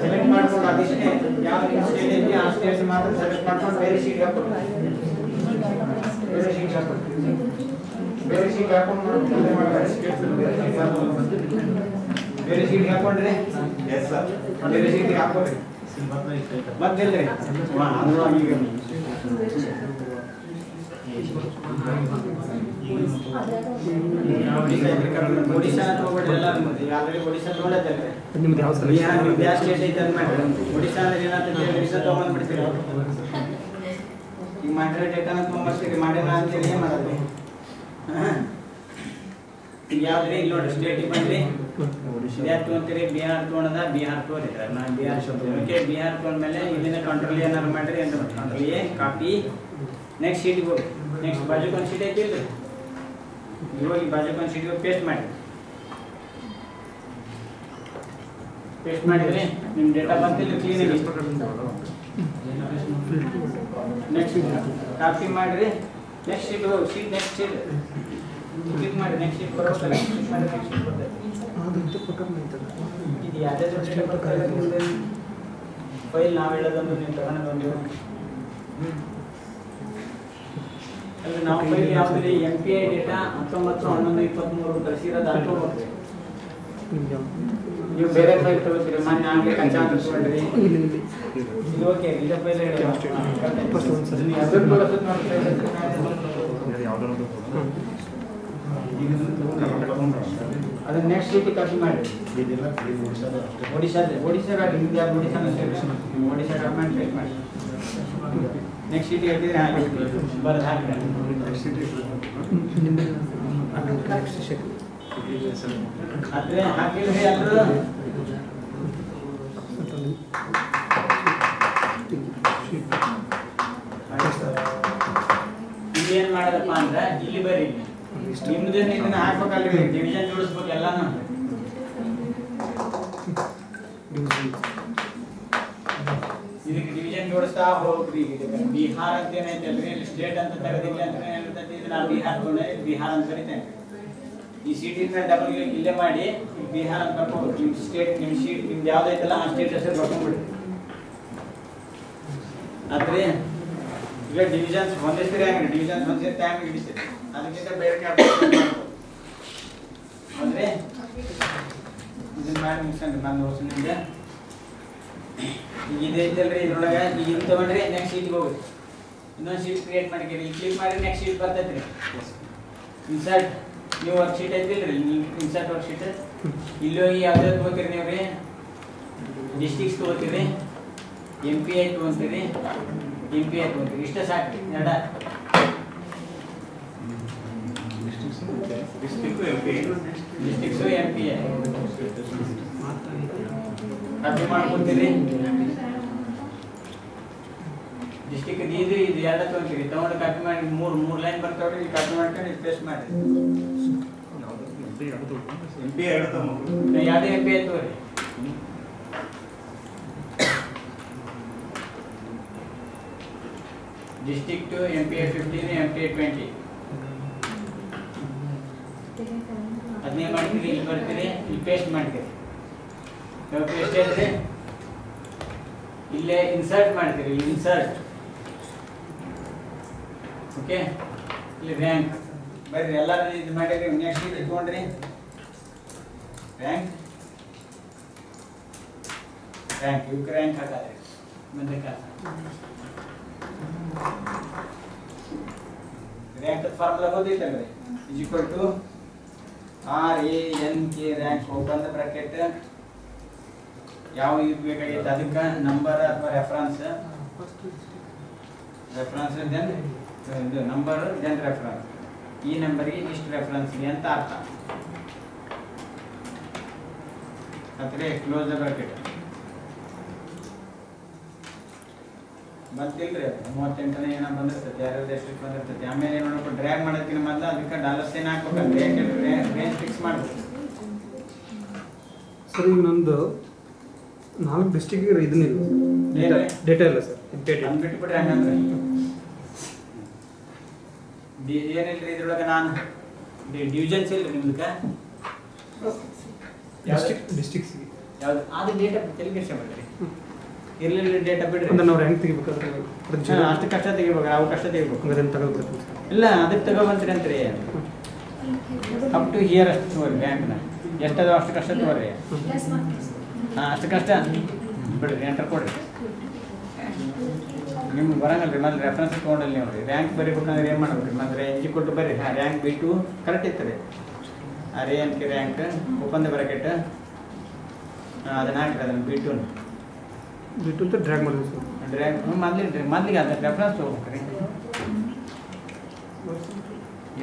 ಸೆಲೆಕ್ಟ್ ಮಾಡ್ಕೊಂಡು ಅದಿಷ್ಟೇ ಯಾವ ಸ್ಟೇಟ್ ಐತಿ ಆ ಸ್ಟೇಟ್ ಮಾತ್ರ ಸೆಲೆಕ್ಟ್ ಮಾಡ್ಕೊಂಡು ಬೇರೆ ಶೀಟ್ ಹಾಕೊಂಡು ಬೇರೆ ಶೀಟ್ ಹಾಕೊಂಡು ಬೇರೆ ಶೀಟ್ ಹಾಕೊಂಡ್ರೆ ಎಸ್ ಸರ್ ಬೇರೆ ಶೀಟ್ ಹಾಕೊಂಡ್ರಿ ಮತ್ತಿಲ್ರಿ ಈಗ ಒಡಿಶಾ ತಗೋಬಿಡ್ರಿ ಆಲ್ರೆಡಿ ಒಡಿಶಾ ನೋಡತ್ತಲ್ರಿ ನಿಮ್ದು ಯಾವ ಸ್ಟೇಟ್ ಐತೆ ಅಂತ ಮಾಡ್ರಿ ಒಡಿಶಾ ಅಂದ್ರೆ ಏನಾಗ್ತದೆ ಒಡಿಶಾ ತಗೊಂಡ್ಬಿಡ್ತೀರಿ ಈಗ ಮಾಡಿರೋ ಡೇಟಾನ ತೊಗೊಂಬರ್ತೀರಿ ಮಾಡಿಲ್ಲ ಅಂತೇಳಿ ಏನು ಮಾಡೋದು ಈಗ ಯಾವ್ದ್ರಿ ಇಲ್ಲಿ ನೋಡ್ರಿ ಸ್ಟೇಟಿಗೆ ಬಂದ್ರಿ ಬಿಹಾರ್ ತೊಗೊಂತೀರಿ ಬಿಹಾರ್ ತೊಗೊಂಡದ ಬಿಹಾರ್ ತೋರಿದ್ರೆ ನಾನು ಬಿಹಾರ್ ಓಕೆ ಬಿಹಾರ್ ತೊಗೊಂಡ್ಮೇಲೆ ಇಲ್ಲಿನ ಕಂಟ್ರೋಲ್ ಏನಾರು ಮಾಡ್ರಿ ಅಂತ ಕಂಟ್ರೋಲ್ ಎ ಕಾಪಿ ನೆಕ್ಸ್ಟ್ ಶೀಟಿಗೆ ಹೋಗಿ ನೆಕ್ಸ್ಟ್ ಬಾಜುಕ್ ಒಂದು ಶೀಟ್ ಐತಿ ಇಲ್ರಿ ಇವಾಗ ಬಾಜುಕ್ ಒಂದು ಶೀಟಿಗೆ ಪೇಸ್ಟ್ ಮಾಡಿ ಪೇಸ್ಟ್ ಮಾಡಿದ್ರೆ ನಿಮ್ಮ ಡೇಟಾ ಬಂತಿಲ್ಲ ಕ್ಲೀನಾಗಿ ನೆಕ್ಸ್ಟ್ ಕಾಪಿ ಮಾಡಿರಿ ನೆಕ್ಸ್ಟ್ ಶೀಟ್ ಹೋಗಿ ಶೀಟ್ ನೆಕ್ಸ್ಟ್ ಶೀಟ್ ಕ್ಲಿಕ್ ಮಾಡಿ ನೆಕ್ಸ್ಟ್ ಶೀಟ್ ಬರೋಲ್ಲ ಕ್ಲಿಕ್ ಮಾಡಿ ನೆಕ್ಸ್ಟ್ ಶೀಟ್ ಬರ್ತದೆ ಇದು ಯಾವುದೇ ಫೈಲ್ ನಾವು ಹೇಳೋದೊಂದು ನೀವು ತಗೊಂಡೊಂದು ಅಲ್ಲಿ ನಾವು ಫೈಲ್ ಯಾವುದ್ರಿ MPI ಡೇಟಾ 19/11/23 ಕಳಿಸಿರೋದು ಹಾಕೋಬೇಕು ನೀವು ಬೇರೆ ಫೈಲ್ ತಗೋತೀರಿ ಮೊನ್ನೆ ಆಗಲೇ ಕಚ್ಚಾ ತಗೊಂಡ್ರಿ ಇದು ಓಕೆ ಇದೇ ಫೈಲ್ ಹೇಳಿ ಅದನ್ನ ನೆಕ್ಸ್ಟ್ ಶೀಟ್ ಕಾಪಿ ಮಾಡಿ ಒಡಿಶಾ ಗವರ್ಮೆಂಟ್ ಕ್ಲಿಕ್ ಮಾಡಿ ನೆಕ್ಸ್ಟ್ ಶೀಟ್ ಹಾಕಿದ್ರೆ ಬರೋದು ಹಾಕಿದ್ರೆ ಆದರೆ ಹಾಕಿದ್ರೆ ಎಲ್ಲರೂ ಇದೇನು ಮಾಡೋದಪ್ಪ ಅಂದ್ರೆ ಇಲ್ಲಿ ಬರೀ ನಿಮ್ದೇನು ಇದನ್ನ ಹಾಕ್ಬೇಕಲ್ರಿ ಡಿವಿಷನ್ ಜೋಡಿಸ್ಬೇಕು ಎಲ್ಲಾನು ಇದಕ್ಕೆ ಡಿವಿಷನ್ ಜೋಡಿಸ್ತಾ ಹೋಗ್ರಿ. ಬಿಹಾರ ಅಂತ ಏನೈತಲ್ರಿ ಇಲ್ಲಿ ಸ್ಟೇಟ್ ಅಂತ ತೆಗೆದಿಲ್ಲ ಅಂತ ಏನಿರ್ತೈತಿ ಇದು ನಾನು ಬಿಹಾರ ತಗೊಂಡೆ ಬಿಹಾರ ಅಂತ ಕರಿತೇನೆ. ಈ ಸೀಟ್ ಮೇಲೆ ಡಬಲ್ ಕ್ಲಿಕ್ ಇಲ್ಲೇ ಮಾಡಿ ಬಿಹಾರ ಅಂತ ಬರ್ಕೋಬೇಕು. ನಿಮ್ಮ ಸ್ಟೇಟ್ ನಿಮ್ಮ ಸೀಟ್ ನಿಮ್ದು ಯಾವ್ದೈತಲ್ಲ ಆ ಸ್ಟೇಟ್ ಹೆಸರು ಬರ್ಕೊಂಡ್ಬಿಡಿ. ಆದ್ರೆ ಈಗ ಡಿವಿಷನ್ಸ್ ಹೊಂದಿಸ್ತೀರಿ ಹಂಗೆ ಡಿವಿಷನ್ಸ್ ಹೊಂದಿಸಿ ಟೈಮ್ ಹಿಡಿತೀರಿ. ಅದಕ್ಕಿಂತ ಬೇರೆ ಅಂದ್ರೆ ಇದನ್ನ ಮಾಡಿ ಮುಗಿಸ್ಕೊಂಡ್ರಿ ನಾನು ವರ್ಷದಿಂದ ಈಗ ಇದೈತಲ್ರಿ ಇದ್ರೊಳಗೆ ಈಗ ಇದು ತಗೊಂಡ್ರಿ ನೆಕ್ಸ್ಟ್ ಸೀಟ್ಗೆ ಹೋಗ್ರಿ. ಇನ್ನೊಂದು ಸೀಟ್ ಕ್ರಿಯೇಟ್ ಮಾಡಿರಿ. ಇಲ್ಲಿ ಕ್ಲಿಕ್ ಮಾಡಿ ನೆಕ್ಸ್ಟ್ ಸೀಟ್ ಬರ್ತೈತ್ರಿ. ಇನ್ಸರ್ಟ್ ನೀವು ವರ್ಕ್ ಶೀಟ್ ಐತಿಲ್ರಿ ಇನ್ಸರ್ಟ್ ವರ್ಕ್ ಶೀಟ್ ಇಲ್ಲಿ ಹೋಗಿ ಯಾವ್ದಾದ್ರು ತಗೋತೀರಿ ನೀವು ರೀ ಡಿಸ್ಟ್ರಿಕ್ಸ್ ತಗೋತೀರಿ MPI ತಗೋತೀರಿ MPI ತಗೋತೀರಿ ಇಷ್ಟ ಸಾಕ್ರಿ ಎರಡ ಡಿಸ್ಟ್ರಿಕ್ಸು MPI ಕಾಪಿ ಮಾಡ್ಕೊತೀರಿ. ಡಿಸ್ಟ್ರಿಕ್ಟ್ ಇದು ಎರಡ ತಗೋತೀರಿ ತಗೊಂಡು ಕಾಪಿ ಮಾಡಿ ಮೂರು ಲೈನ್ ಬರ್ತಾವ್ರಿ ಕಾಪಿ ಮಾಡ್ಕೊಂಡು ಇದು ಪೇಸ್ಟ್ ಮಾಡಿ ಯಾವುದೇ MPI ತಗೋರಿ. ಡಿಸ್ಟ್ರಿಕ್ಟ್ MPI 15 MPI 20 ಅದನ್ನೇ ಮಾಡ್ತೀರಿ. ಇಲ್ಲಿ ಬರ್ತೀರಿ ಇಲ್ಲಿ ಪೇಸ್ಟ್ ಮಾಡ್ತೀರಿ. ಪೇಸ್ಟ್ ಐತ್ರಿ ಇಲ್ಲೇ ಇನ್ಸರ್ಟ್ ಮಾಡ್ತೀರಿ. ಇಲ್ಲಿ ಇನ್ಸರ್ಟ್ ಓಕೆ ಇಲ್ಲಿ ರ್ಯಾಂಕ್ ಬರ್ರಿ ಎಲ್ಲರೂ ಇದು ಮಾಡಿರಿ. ನೆಕ್ಸ್ಟ್ ಇದು ಇಟ್ಕೊಂಡ್ರಿ ರ್ಯಾಂಕ್ ಇವಕ್ಕೆ ರ್ಯಾಂಕ್ ಹಾಕಾದ್ರಿ ಮುಂದಕ್ಕೆ ರ್ಯಾಂಕ್ ಫಾರ್ಮುಲಾ ಓದಿತ್ತಲ್ರಿ is equal to RANK rank open the bracket ಯಾವ ಇದು ಬೇಕಾಗಿತ್ತು ಅದಕ್ಕೆ ನಂಬರ್ ಅಥವಾ ರೆಫರೆನ್ಸ್ ದೆನ್ ಇದು ನಂಬರ್ ದೆನ್ ರೆಫರೆನ್ಸ್. ಈ ನಂಬರ್ಗೆ ಇಷ್ಟು ರೆಫರೆನ್ಸ್ಗೆ ಅಂತ ಅರ್ಥ. ಮತ್ತೆ ಕ್ಲೋಸ್ ದ ಬ್ರಾಕೆಟ್ ಬಂತಿಲ್ರಿ 38ನೇ ಏನೋ ಬಂದಿರ್ತೈತಿ ಯಾರ್ಯಾರು ಎಷ್ಟು ಬಂದಿರ್ತೈತಿ. ಆಮೇಲೆ ಏನು ಮಾಡ್ಬೇಕು ಡ್ರ್ಯಾಗ್ ಮಾಡೋದಕ್ಕಿಂತ ಮೊದಲು ಅದಕ್ಕೆ $ಸೈನ್ ಹಾಕ್ಬೇಕಂದ್ರೆ ಯಾಕೆಂದ್ರೆ ರೇಂಜ್ ಫಿಕ್ಸ್ ಮಾಡ್ಬೇಕು.
ಸರ್ ಈಗ ನಂದು 4 ಡಿಸ್ಟ್ರಿಕ್ಟ್ ಇದನ್ನಿಲ್ಲ ಡೇಟಾ ಇಲ್ಲ ಸರ್
ಬಿಟ್ಬಿಟ್ರೆ ಹಂಗಂದ್ರೆ ಏನಿಲ್ರಿ ಇದ್ರೊಳಗೆ ನಾನು ಡಿವಿಷನ್ಸ್ ಇಲ್ರಿ ನಿಮ್ದಕ್ಕೆ
ಡಿಸ್ಟ್ರಿಕ್ಸ್
ಯಾವ್ದು ಅದು ಡೇಟಾ ತೆಲಿಗೆ ಮಾಡ್ರಿ ಇರ್ಲಿಲ್ಲ ಡೇಟಾ ಬಿಡ್ರಿ
ಅಂದ್ರೆ ನಾವು ರ್ಯಾಂಕ್ ತೆಗಿಬೇಕಾದ್ರೆ
ಅಷ್ಟು ಕಷ್ಟ ತೆಗಿಬೇಕು ಅವು ಕಷ್ಟ ತೆಗಿಬೇಕು
ಅದನ್ನು ತಗೊಳ್ಬಿಡ್ತೀವಿ
ಇಲ್ಲ ಅದಕ್ಕೆ ತಗೊಬಂತೀರಿ ಅಂತ್ರಿ ಅಪ್ ಟು ಹಿಯರ್ ಅಷ್ಟು ತಗೋರಿ ಬ್ಯಾಂಕ್ನ ಎಷ್ಟದ ಅಷ್ಟು ಕಷ್ಟ ತಗೋರಿ. ಹಾಂ ಅಷ್ಟು ಕಷ್ಟ ಬಿಡ್ರಿ ಎಂಟರ್ ಕೊಡ್ರಿ. ನಿಮ್ಗೆ ಬರಂಗಲ್ರಿ ಮೊದಲು ರೆಫರೆನ್ಸ್ ತೊಗೊಂಡಲ್ಲಿ ನೋಡ್ರಿ ರ್ಯಾಂಕ್ ಬರೀಬೇಕಂದ್ರೆ ಏನು ಮಾಡ್ಬೇಕ್ರಿ ಮೊದಲು ರೇಂಜ್ ಕೊಟ್ಟು ಬರ್ರಿ. ಹಾಂ ರ್ಯಾಂಕ್ B2 ಕರೆಕ್ಟ್ ಇರ್ತದೆ. RANK rank open the bracket ಅದನ್ನ ಹಾಕ್ರಿ ಅದನ್ನು B2
ಅಂತ ಡ್ರ್ಯಾಗ್ ಮಾಡಿದ್ವಿ ಸರ್.
ಡ್ರ್ಯಾಗ್ ಮೊದಲಿಗೆ ಅದನ್ನ ರೆಫರೆನ್ಸ್ ತೊಗೋಬೇಕ್ರಿ.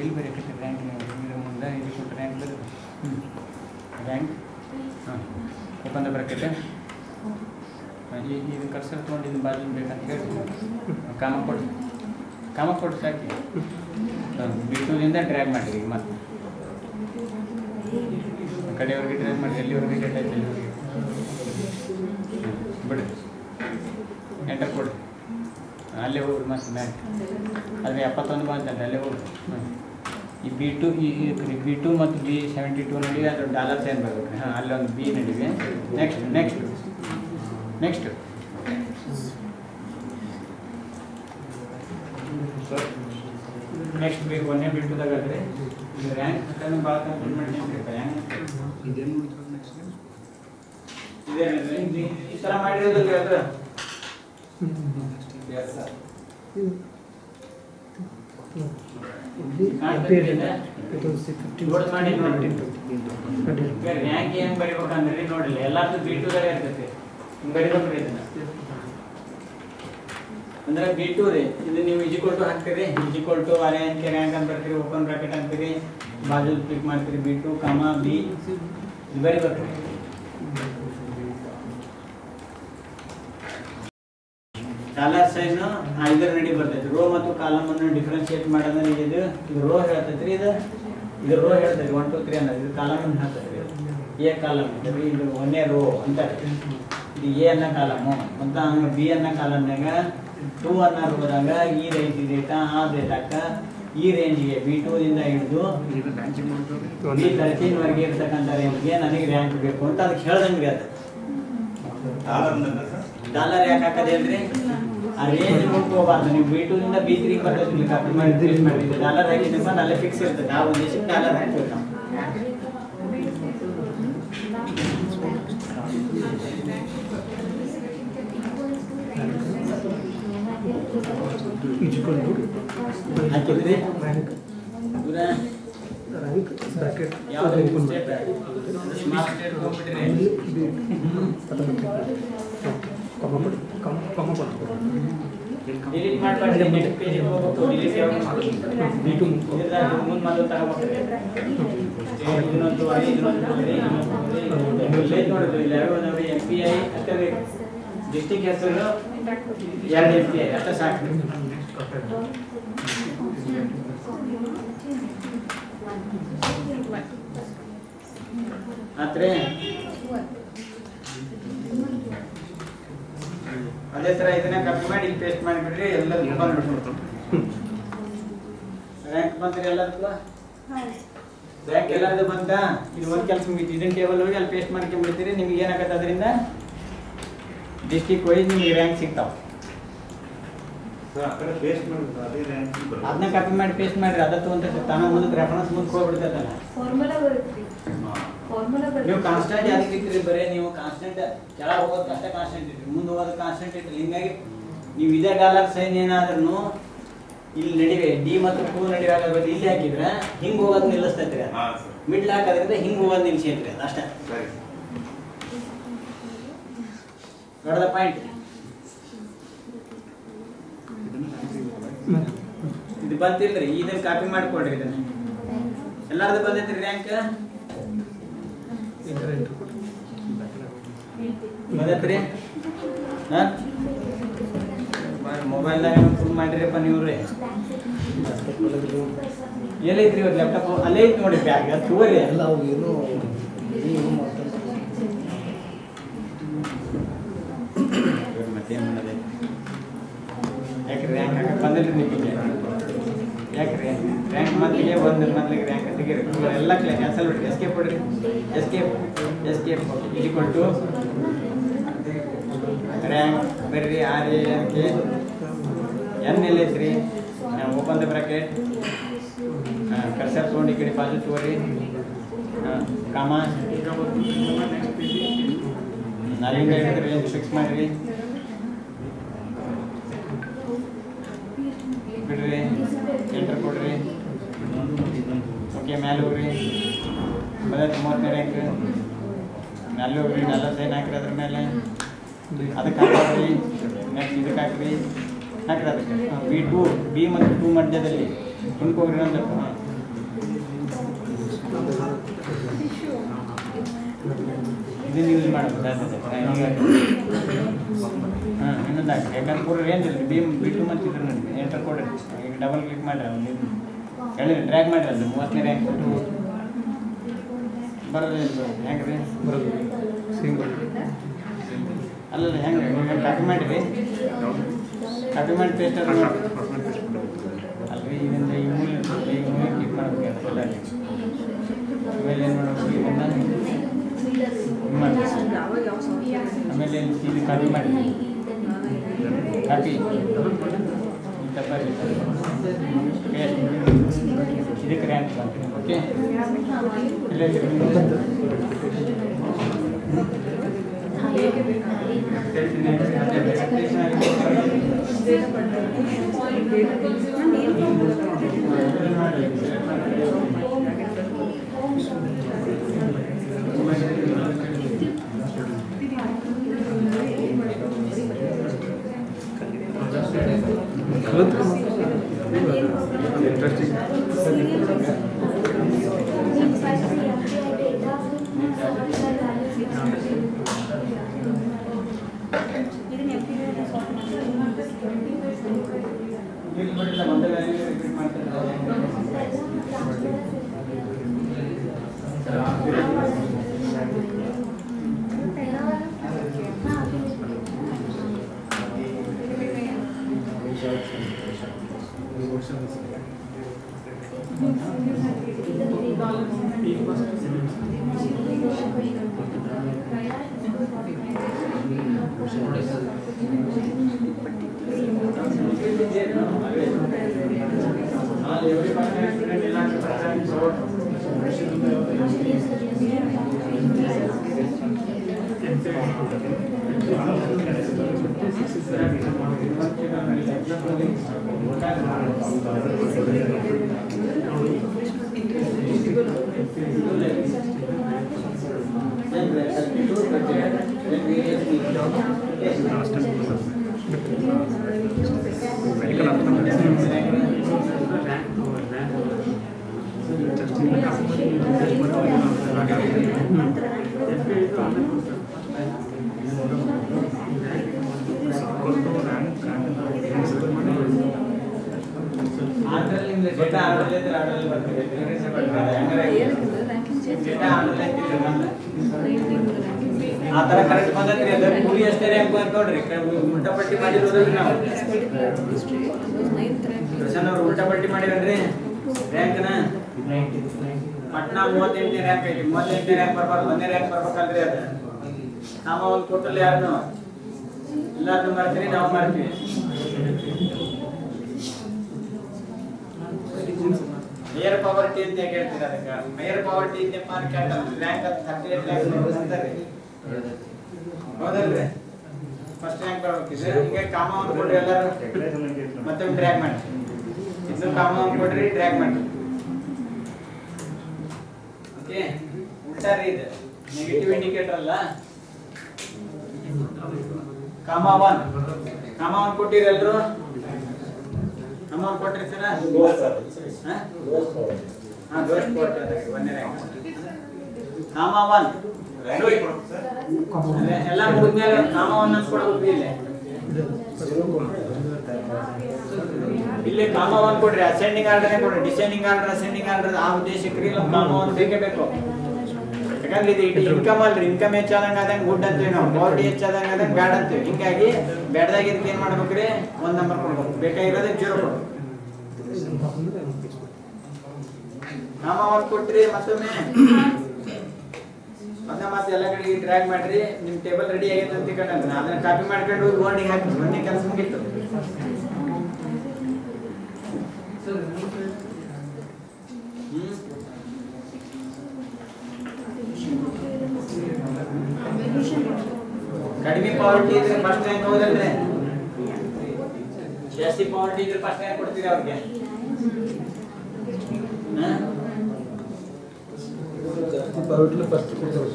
ಎಲ್ಲಿ ಬರೀಕೈತಿ ರ್ಯಾಂಕ್ ನೀವು ಇದ್ರ ಮುಂದೆ ಇಲ್ಲಿ ಕೊಟ್ಟು ರ್ಯಾಂಕ್ ಬರೀ ರ್ಯಾಂಕ್ ಹಾಂ ಓಪನ್ ದ ಬ್ರಾಕೆಟ್ ಇದು ಕರ್ಸರ್ ತೊಗೊಂಡು ಇದು ಬಾಜು ಬೇಕಂತ ಹೇಳಿ ಕಾಮ ಕೊಟ್ಟು ಸಾಕಿ B2ದಿಂದ ಡ್ರ್ಯಾಗ್ ಮಾಡಿರಿ. ಈಗ ಮತ್ತೆ ಕಡೆಯವ್ರಿಗೆ ಡ್ರ್ಯಾಗ್ ಮಾಡಿ ಎಲ್ಲಿವರೆಗೆ ಡೇಟ್ ಐತೆ ಎಲ್ಲಿವರೆಗೆ ಬಿಡಿ ಎಂಟರ್ ಕೊಡ್ರಿ. ಅಲ್ಲೇ ಹೋಗ್ರಿ ಮತ್ತೆ ಮ್ಯಾಕ್ ಆದರೆ 71 ಬಂತಂದ್ರೆ ಅಲ್ಲೇ ಹೋಗ್ರಿ. ಈ B2 ಮತ್ತು B72 ನಡುವೆ ಅದು $ಸೈನ್ ಬರಬೇಕು. ಹಾಂ ಅಲ್ಲೊಂದು B ನಡುವೆ ನೆಕ್ಸ್ಟ್ ನೆಕ್ಸ್ಟ್ ಬೇಕು ಒಂದೇ B2ದಾಗ ಅಲ್ರಿ ಇದು ರ್ಯಾಂಕ್ ಹಾಕೋದು ಭಾಳ ಕಂಪ್ಲೀಟ್ ಮಾಡಿ ಇದೇನು ಈ ಥರ ಮಾಡಿರೋದಲ್ರಿ ಅದು ರ್ಯಾಂಕ್ ಹೆಂಗ್ ಬರಿಬೇಕಂದ್ರಿ ನೋಡಿಲ್ಲ ಎಲ್ಲಾರ್ದು B2ದಾಗ ಇರ್ತೈತಿ ಹಿಂಗೆ ಬರಿಬೇಕ್ರಿ ಇದನ್ನ ಅಂದ್ರೆ B2 ರೀ ಇದು ನೀವು = ಹಾಕ್ತೀರಿ RANK ರ್ಯಾಂಕ್ ಅಂತ ಬರ್ತೀರಿ ಓಪನ್ ಬ್ರಾಕೆಟ್ ಅಂತೀರಿ ಬಾಜು ಕ್ಲಿಕ್ ಮಾಡ್ತೀರಿ B2, B ಇದು ಬರಿಬೇಕ್ರಿ. $ಸೈನ್ ಇದರ ನಡಿ ಬರ್ತೈತಿ. ರೋ ಮತ್ತು ಕಾಲಮ್ ಅನ್ನು ಡಿಫ್ರೆನ್ಶಿಯೇಟ್ ಮಾಡೋದ್ರೆ ಇದು ರೋ ಹೇಳ್ತೈತ್ರಿ ಇದು ರೋ ಹೇಳ್ತೈತಿ 1 2 3 ಅನ್ನೋದು ಇದು ಕಾಲಮ್ ಅನ್ನು ಹೇಳ್ತೈತ್ರಿ. A ಕಾಲಮ್ ಇದು ಒಂದೇ ರೋ ಅಂತಾರೆ. ಇದು ಎ ಅನ್ನೋ ಕಾಲಮು ಮತ್ತು ಹಂಗೆ ಬಿ ಅನ್ನೋ ಕಾಲಮ್ನಾಗ 2 ಅನ್ನೋರು ಹೋದಾಗ ಈ ರೇಂಜ್ ಡೇಟಾ ಆ ಡೇಟಾಕ ಈ ರೇಂಜ್ಗೆ B2 ದಿಂದ ಹಿಡಿದು B13 ವರೆಗೆ ಇರ್ತಕ್ಕಂಥ ರೇಂಜ್ಗೆ ನನಗೆ ರ್ಯಾಂಕ್ ಬೇಕು ಅಂತ ಅದಕ್ಕೆ ಹೇಳ್ದಂಗ್ರಿ ಅದು ಡಾಲರ್ ಯಾಕೆ ಹಾಕೋದು ಹೇಳ್ರಿ ಆ ರೇಂಜ್ ನೋಡ್ಕೋಬಾರ್ದು ನೀವು B2 ದಿಂದ B3 ಬರ್ತದೆ ಕಾಪಿ ಮಾಡಿ ಡಾಲರ್ ಹಾಕಿದ್ರೆ ಅಲ್ಲೇ ಫಿಕ್ಸ್ ಇರ್ತದೆ ಆ ಒಂದು ದೇಶಕ್ಕೆ ಡಾಲರ್ ಹಾಕ್ಬೇಕು ನಾವು ಹಾಕಿದ್ರಿ
ರ್ಯಾಂಕ್ ಬ್ರಾಕೆಟ್
ಯಾವುದು ಸ್ಟೇಟ್ ಸ್ಮಾರ್ಟ್ ಸ್ಟೇಟ್ ಹೋಗ್ಬಿಟ್ರಿ ಡಿಲೀಟ್ ಮಾಡ್ಬಿಡಿ ನೆಕ್ಸ್ಟ್ ಪೇಜ್ ಹೋಗ್ಬೇಕು ಡಿಲೀಟ್ ಯಾವುದು ಮುಂದೆ ಮೊದಲು ತಗೋಬೇಕು ಇನ್ನೊಂದು ಲೇಟ್ ನೋಡಿದ್ರು ಇಲ್ಲ ಯಾವ್ಯಾವ MPI ಅಥವಾ ಡಿಸ್ಟ್ರಿಕ್ಟ್ ಹೆಸರು 2 MPI ಅಷ್ಟೇ ಸಾಕು ಆದ್ರೆ ಅದೇ ತರ ಇದನ್ನ ಕಾಪಿ ಮಾಡಿ ಇಲ್ಲಿ ಪೇಸ್ಟ್ ಮಾಡಿಬಿಡ್ರಿ ಎಲ್ಲ ಬಂದ್ಬಿಡ್ತು ರ್ಯಾಂಕ್ ಬಂದ್ರೆ ಎಲ್ಲದಕ್ಕೂ ರ್ಯಾಂಕ್ ಎಲ್ಲರದು ಬಂತ ಇದು ಒಂದು ಕೆಲಸ ಮುಗಿತು ಇದನ್ನ ಟೇಬಲ್ ಹೋಗಿ ಅಲ್ಲಿ ಪೇಸ್ಟ್ ಮಾಡ್ಕೊಂಡ್ಬಿಡ್ತೀರಿ ನಿಮ್ಗೆ ಏನಾಗತ್ತೆ ಅದರಿಂದ ಡಿಸ್ಟ್ರಿಕ್ಟ್ ವೈಸ್ ನಿಮ್ಗೆ ರ್ಯಾಂಕ್ ಸಿಗ್ತಾವ ಅದನ್ನ ಕಾಪಿ ಮಾಡಿ ಪೇಸ್ಟ್ ಮಾಡ್ರಿ ಅದ ತಗೊಂತ ತಾನ ಮುಂದಕ್ಕೆ ರೆಫರೆನ್ಸ್ ಮುಂದಕ್ಕೆ ಹೋಗ್ಬಿಡ್ತದಲ್ಲ ನೀವು ಕಾನ್ಸ್ಟೆಂಟ್ ಯಾಕೆ ಇಟ್ರಿ ಬರೀ ನೀವು ಕಾನ್ಸ್ಟೆಂಟ್ ಕೆಳಗೆ ಹೋಗೋದು ಅಷ್ಟೇ ಕಾನ್ಸ್ಟೆಂಟ್ ಇಟ್ರಿ ಮುಂದೆ ಹೋಗೋದು ಕಾನ್ಸ್ಟೆಂಟ್ ಇಟ್ರಿ ಹಿಂಗಾಗಿ ನೀವು ಇದೇ ಡಾಲರ್ ಸೈನ್ ಏನಾದ್ರೂ ಇಲ್ಲಿ ನಡಿವೆ ಡಿ ಮತ್ತು 2 ನಡಿವೆ ಆಗೋದು ಇಲ್ಲಿ ಹಾಕಿದ್ರೆ ಹಿಂಗೆ ಹೋಗೋದು ನಿಲ್ಲಿಸ್ತೈತ್ರಿ ಮಿಡ್ಲ್ ಹಾಕೋದ್ರಿಂದ ಹಿಂಗೆ ಹೋಗೋದು ನಿಲ್ಸೈತ್ರಿ ಅದು ಅಷ್ಟೇ ನೋಡದ ಪಾಯಿಂಟ್ ಇದು ಬಂತಿಲ್ರಿ ಇದನ್ನ ಕಾಪಿ ಮಾಡ್ಕೊಳ್ರಿ ಇದನ್ನ ಎಲ್ಲಾರ್ದು ಬಂದೈತ್ರಿ ರ್ಯಾಂಕ್ ಬಂದೈತ್ರಿ ಮೊಬೈಲ್ದಾಗ ಫುಲ್ ಮಾಡಿರಿಪ್ಪ ನೀವು ರೀ ಎಲ್ಲೈತ್ರಿ ಇವತ್ತು ಲ್ಯಾಪ್ಟಾಪ್ ಅಲ್ಲೇ ಐತಿ ನೋಡಿ ಬ್ಯಾಗ್ ತಗೋರಿ
ಎಲ್ಲ ಏನು
ಮತ್ತೇನು ಮಾಡೋದು ಯಾಕೆ ರ್ಯಾಂಕ್ ಹಾಕಕ್ಕೆ ಬಂದಿಲ್ರಿ ನಿಮಗೆ ಯಾಕೆ ರ್ಯಾಂಕ್ ಮೊದಲಿಗೆ ಮೊದಲಿಗೆ ರ್ಯಾಂಕ್ ತೆಗೀರಿ ಎಲ್ಲ ಕ್ಯಾನ್ಸಲ್ ಬಿಡ್ರಿ ಎಸ್ಕೇಪ್ ಬಿಡ್ರಿ ಎಸ್ಕೇಪ್ ಈಕ್ವಲ್ ಟು ರ್ಯಾಂಕ್ ಬರ್ರಿ RANK N ಎಲ್ಲೈತ್ರಿ ಓಪನ್ ದ ಬ್ರಾಕೆಟ್ ಕರ್ಸರ್ ತೊಗೊಂಡು ಈ ಕಡೆ ಬಾಜು ತಗೋರಿ ಕಾಮ ಅಲ್ಲಿಂದ ಹಿಡಿದ್ರೆ ರೇಂಜ್ ಫಿಕ್ಸ್ ಮಾಡಿರಿ ಬಿಡ್ರಿ ಎಂಟರ್ ಕೊಡ್ರಿ ಓಕೆ ಮೇಲೆ ಹೋಗ್ರಿ ಬದಲು 30 ರ್ಯಾಂಕ್ ಮೇಲೆ ಹೋಗ್ರಿ ಎಲ್ಲ ಸೈನ್ ಹಾಕ್ರಿ ಅದ್ರ ಮೇಲೆ ಅದಕ್ಕೆ ಹಾಕ್ರಿ ನೆಕ್ಸ್ಟ್ ಇದಕ್ಕೆ ಹಾಕ್ರಿ ಹಾಕ್ರಿ ಅದಕ್ಕೆ B2 B ಮತ್ತು 2 ಮಧ್ಯದಲ್ಲಿ ತುಂಬ್ಕೋಗ್ರಿ ಒಂದು ಇದನ್ನ ಯೂಸ್ ಮಾಡೋದು ಹಾಂ ಇನ್ನೊಂದು ಹಾಕಿ ಯಾಕಂದ್ರೆ ಪೂರ ರೇಂಜ್ ಇರಲಿ B2 ಮತ್ತು ಇದ್ರ ನೋಡಿ ಎಂಟರ್ ಕೊಡ್ರಿ ಈಗ ಡಬಲ್ ಕ್ಲಿಕ್ ಮಾಡಿರಿ ಹೇಳಿ ಡ್ರ್ಯಾಗ್ ಮಾಡಿರಿ ಅದು 30ನೇ ರ್ಯಾಂಕ್ ಬರೋದು ಹೆಂಗೆ ರೀ
ಬರೋದು ಸೇಮ್
ಅಲ್ಲ ಹೆಂಗೆ ಕಾಪಿ ಮಾಡಿರಿ ಕಾಪಿ ಮಾಡಿ ಪೇಸ್ಟ್ ಅದು ಮಾಡಿ ಅಲ್ರಿ ಇದರಿಂದ ಈ ಮೂಲೆ ಕ್ಲಿಕ್ ಮಾಡಬೇಕು ಎಲ್ಲ ಆಮೇಲೆ ಏನು ಮಾಡಬೇಕು ಇದನ್ನು ಮಾಡಿ ಆಮೇಲೆ ಇದು ಕಾಪಿ ಮಾಡಿ ಕಾಪಿ ಇದಕ್ಕೆ ರ್ಯಾಂಕ್ ಬಂತು ಓಕೆ ಇಲ್ಲ
ಇಂಟ್ರೆಸ್ಟಿಂಗ್
ಆ ತರ ಕರೆಕ್ಟ್ ಬಂದೈತ್ರಿ ಅದ ಕೂಲಿ ಅಷ್ಟೇ ರ್ಯಾಂಕ್ ಅಂತ ನೋಡ್ರಿ ಉಲ್ಟಾ ಪಟ್ಟಿ ಮಾಡಿರೋದ್ರಿ ನಾವು ದರ್ಶನ್ ಅವ್ರು ಉಲ್ಟಾ ಪಟ್ಟಿ ಮಾಡಿರನ್ರಿ ರ್ಯಾಂಕ್ನ ಪಟ್ನಾ 38ನೇ ರ್ಯಾಂಕ್ ಐತಿ 38ನೇ ರ್ಯಾಂಕ್ ಬರ್ಬಾರ್ದು 1ನೇ ರ್ಯಾಂಕ್ ಬರ್ಬೇಕಲ್ರಿ ಅದ ನಾಮ ಒಂದು ಕೊಟ್ಟಲ್ಲಿ ಯಾರನ್ನು ಎಲ್ಲಾರನ್ನು ಮಾಡ್ತೀರಿ ನಾವು ಮಾಡ್ತೀವಿ ಮೇಯರ್ ಪಾವರ್ಟಿ ಅಂತ ಹೇಳ್ತೀರಾ ಅದಕ್ಕೆ ಮೇಯರ್ ಪಾವರ್ಟಿ ಅಂತ ಮಾರ್ಕ್ ರ್ಯಾಂಕ್ ಅಂತ 38 ಲ್ಯಾಕ್ಸ್ ಅಂತಾರೆ ಹೌದಲ್ರಿ ಫಸ್ಟ್ ರ್ಯಾಂಕ್ ಬರ್ಬೇಕಿದ್ರೆ ಹಿಂಗೆ ಕಾಮವನ್ನು ಕೊಡ್ರಿ ಎಲ್ಲರೂ ಮತ್ತೆ ಡ್ರ್ಯಾಗ್ ಮಾಡಿ ಇದನ್ನು ಕಾಮವನ್ನು ಕೊಡ್ರಿ ಡ್ರ್ಯಾಗ್ ಮಾಡಿ ಓಕೆ ಉಲ್ಟಾ ರೀ ಇದು ನೆಗೆಟಿವ್ ಇಂಡಿಕೇಟರ್ ಅಲ್ಲ ಕಾಮ 1 ಕೊಟ್ಟಿರಿ ಎಲ್ಲರೂ ಅಮೌಂಟ್ ಕೊಟ್ರಿ ಸರ್ ದೋಷ ಕೊಟ್ಟರೆ 1ನೇ ರ್ಯಾಂಕ್ ಕಾಮ 1 ಎಲ್ಲ ಮುಗಿದ್ಮೇಲೆ ಕಾಮ 1 ಅನ್ಸ್ಕೊಡ್ಬೇಕು ಇಲ್ಲಿ ಕಾಮ 1 ಕೊಡ್ರಿ ಅಸೆಂಡಿಂಗ್ ಆರ್ಡರ್ ಕೊಡ್ರಿ ಡಿಸೆಂಡಿಂಗ್ ಆರ್ಡರ್ ಅಸೆಂಡಿಂಗ್ ಆರ್ಡರ್ ಆ ಉದ್ದೇಶಕ್ಕೆ ಕಾಮ 1 ಬೇಕೇ ಬೇಕು ಯಾಕಂದ್ರೆ ಇದು ಇನ್ಕಮ್ ಅಲ್ರಿ ಇನ್ಕಮ್ ಹೆಚ್ಚಾದಂಗ ಆದಂಗ ಗುಡ್ ಅಂತೀವಿ ನಾವು ಪಾವರ್ಟಿ ಹೆಚ್ಚಾದಂಗ ಆದಂಗ ಬ್ಯಾಡ್ ಅಂತೀವಿ ಹಿಂಗಾಗಿ ಬ್ಯಾಡ್ದಾಗ ಇದಕ್ಕೆ ಏನ್ ಮಾಡ್ಬೇಕ್ರಿ 1 ನಂಬರ್ ಕೊಡ್ಬೇಕು ಬೇಕಾಗಿರೋದಕ್ಕೆ 0 ಕೊಡ್ಬೇಕು ಕಾಮ 1 ಕೊಟ್ರಿ ಮತ್ತೊಮ್ಮೆ ಅದನ್ನ ಮತ್ತೆ ಎಲ್ಲ ಕಡೆಗೆ ಡ್ರ್ಯಾಗ್ ಮಾಡ್ರಿ ನಿಮ್ ಟೇಬಲ್ ರೆಡಿ ಆಗೈತೆ ಅಂತ ತಿಳ್ಕೊಂಡ್ರೆ ಅದನ್ನ ಕಾಪಿ ಮಾಡ್ಕೊಂಡು ಹೋಗಿ ಬೋರ್ಡಿಗೆ ಹಾಕಿ ಒಂದೇ ಕೆಲಸ ಮುಗಿತ್ತು ಕಡಿಮೆ ಪಾವರ್ಟಿ ಇದ್ರೆ ಫಸ್ಟ್ ರ್ಯಾಂಕ್ ಹೌದಲ್ರಿ ಜಾಸ್ತಿ ಪಾವರ್ಟಿ ಇದ್ರೆ ಫಸ್ಟ್ ರ್ಯಾಂಕ್ ಕೊಡ್ತೀರಿ ಅವ್ರಿಗೆ
ಜಾಸ್ತಿ ಪಾವರ್ಟಿ ಫಸ್ಟ್ ಕೊಡ್ತಾರೆ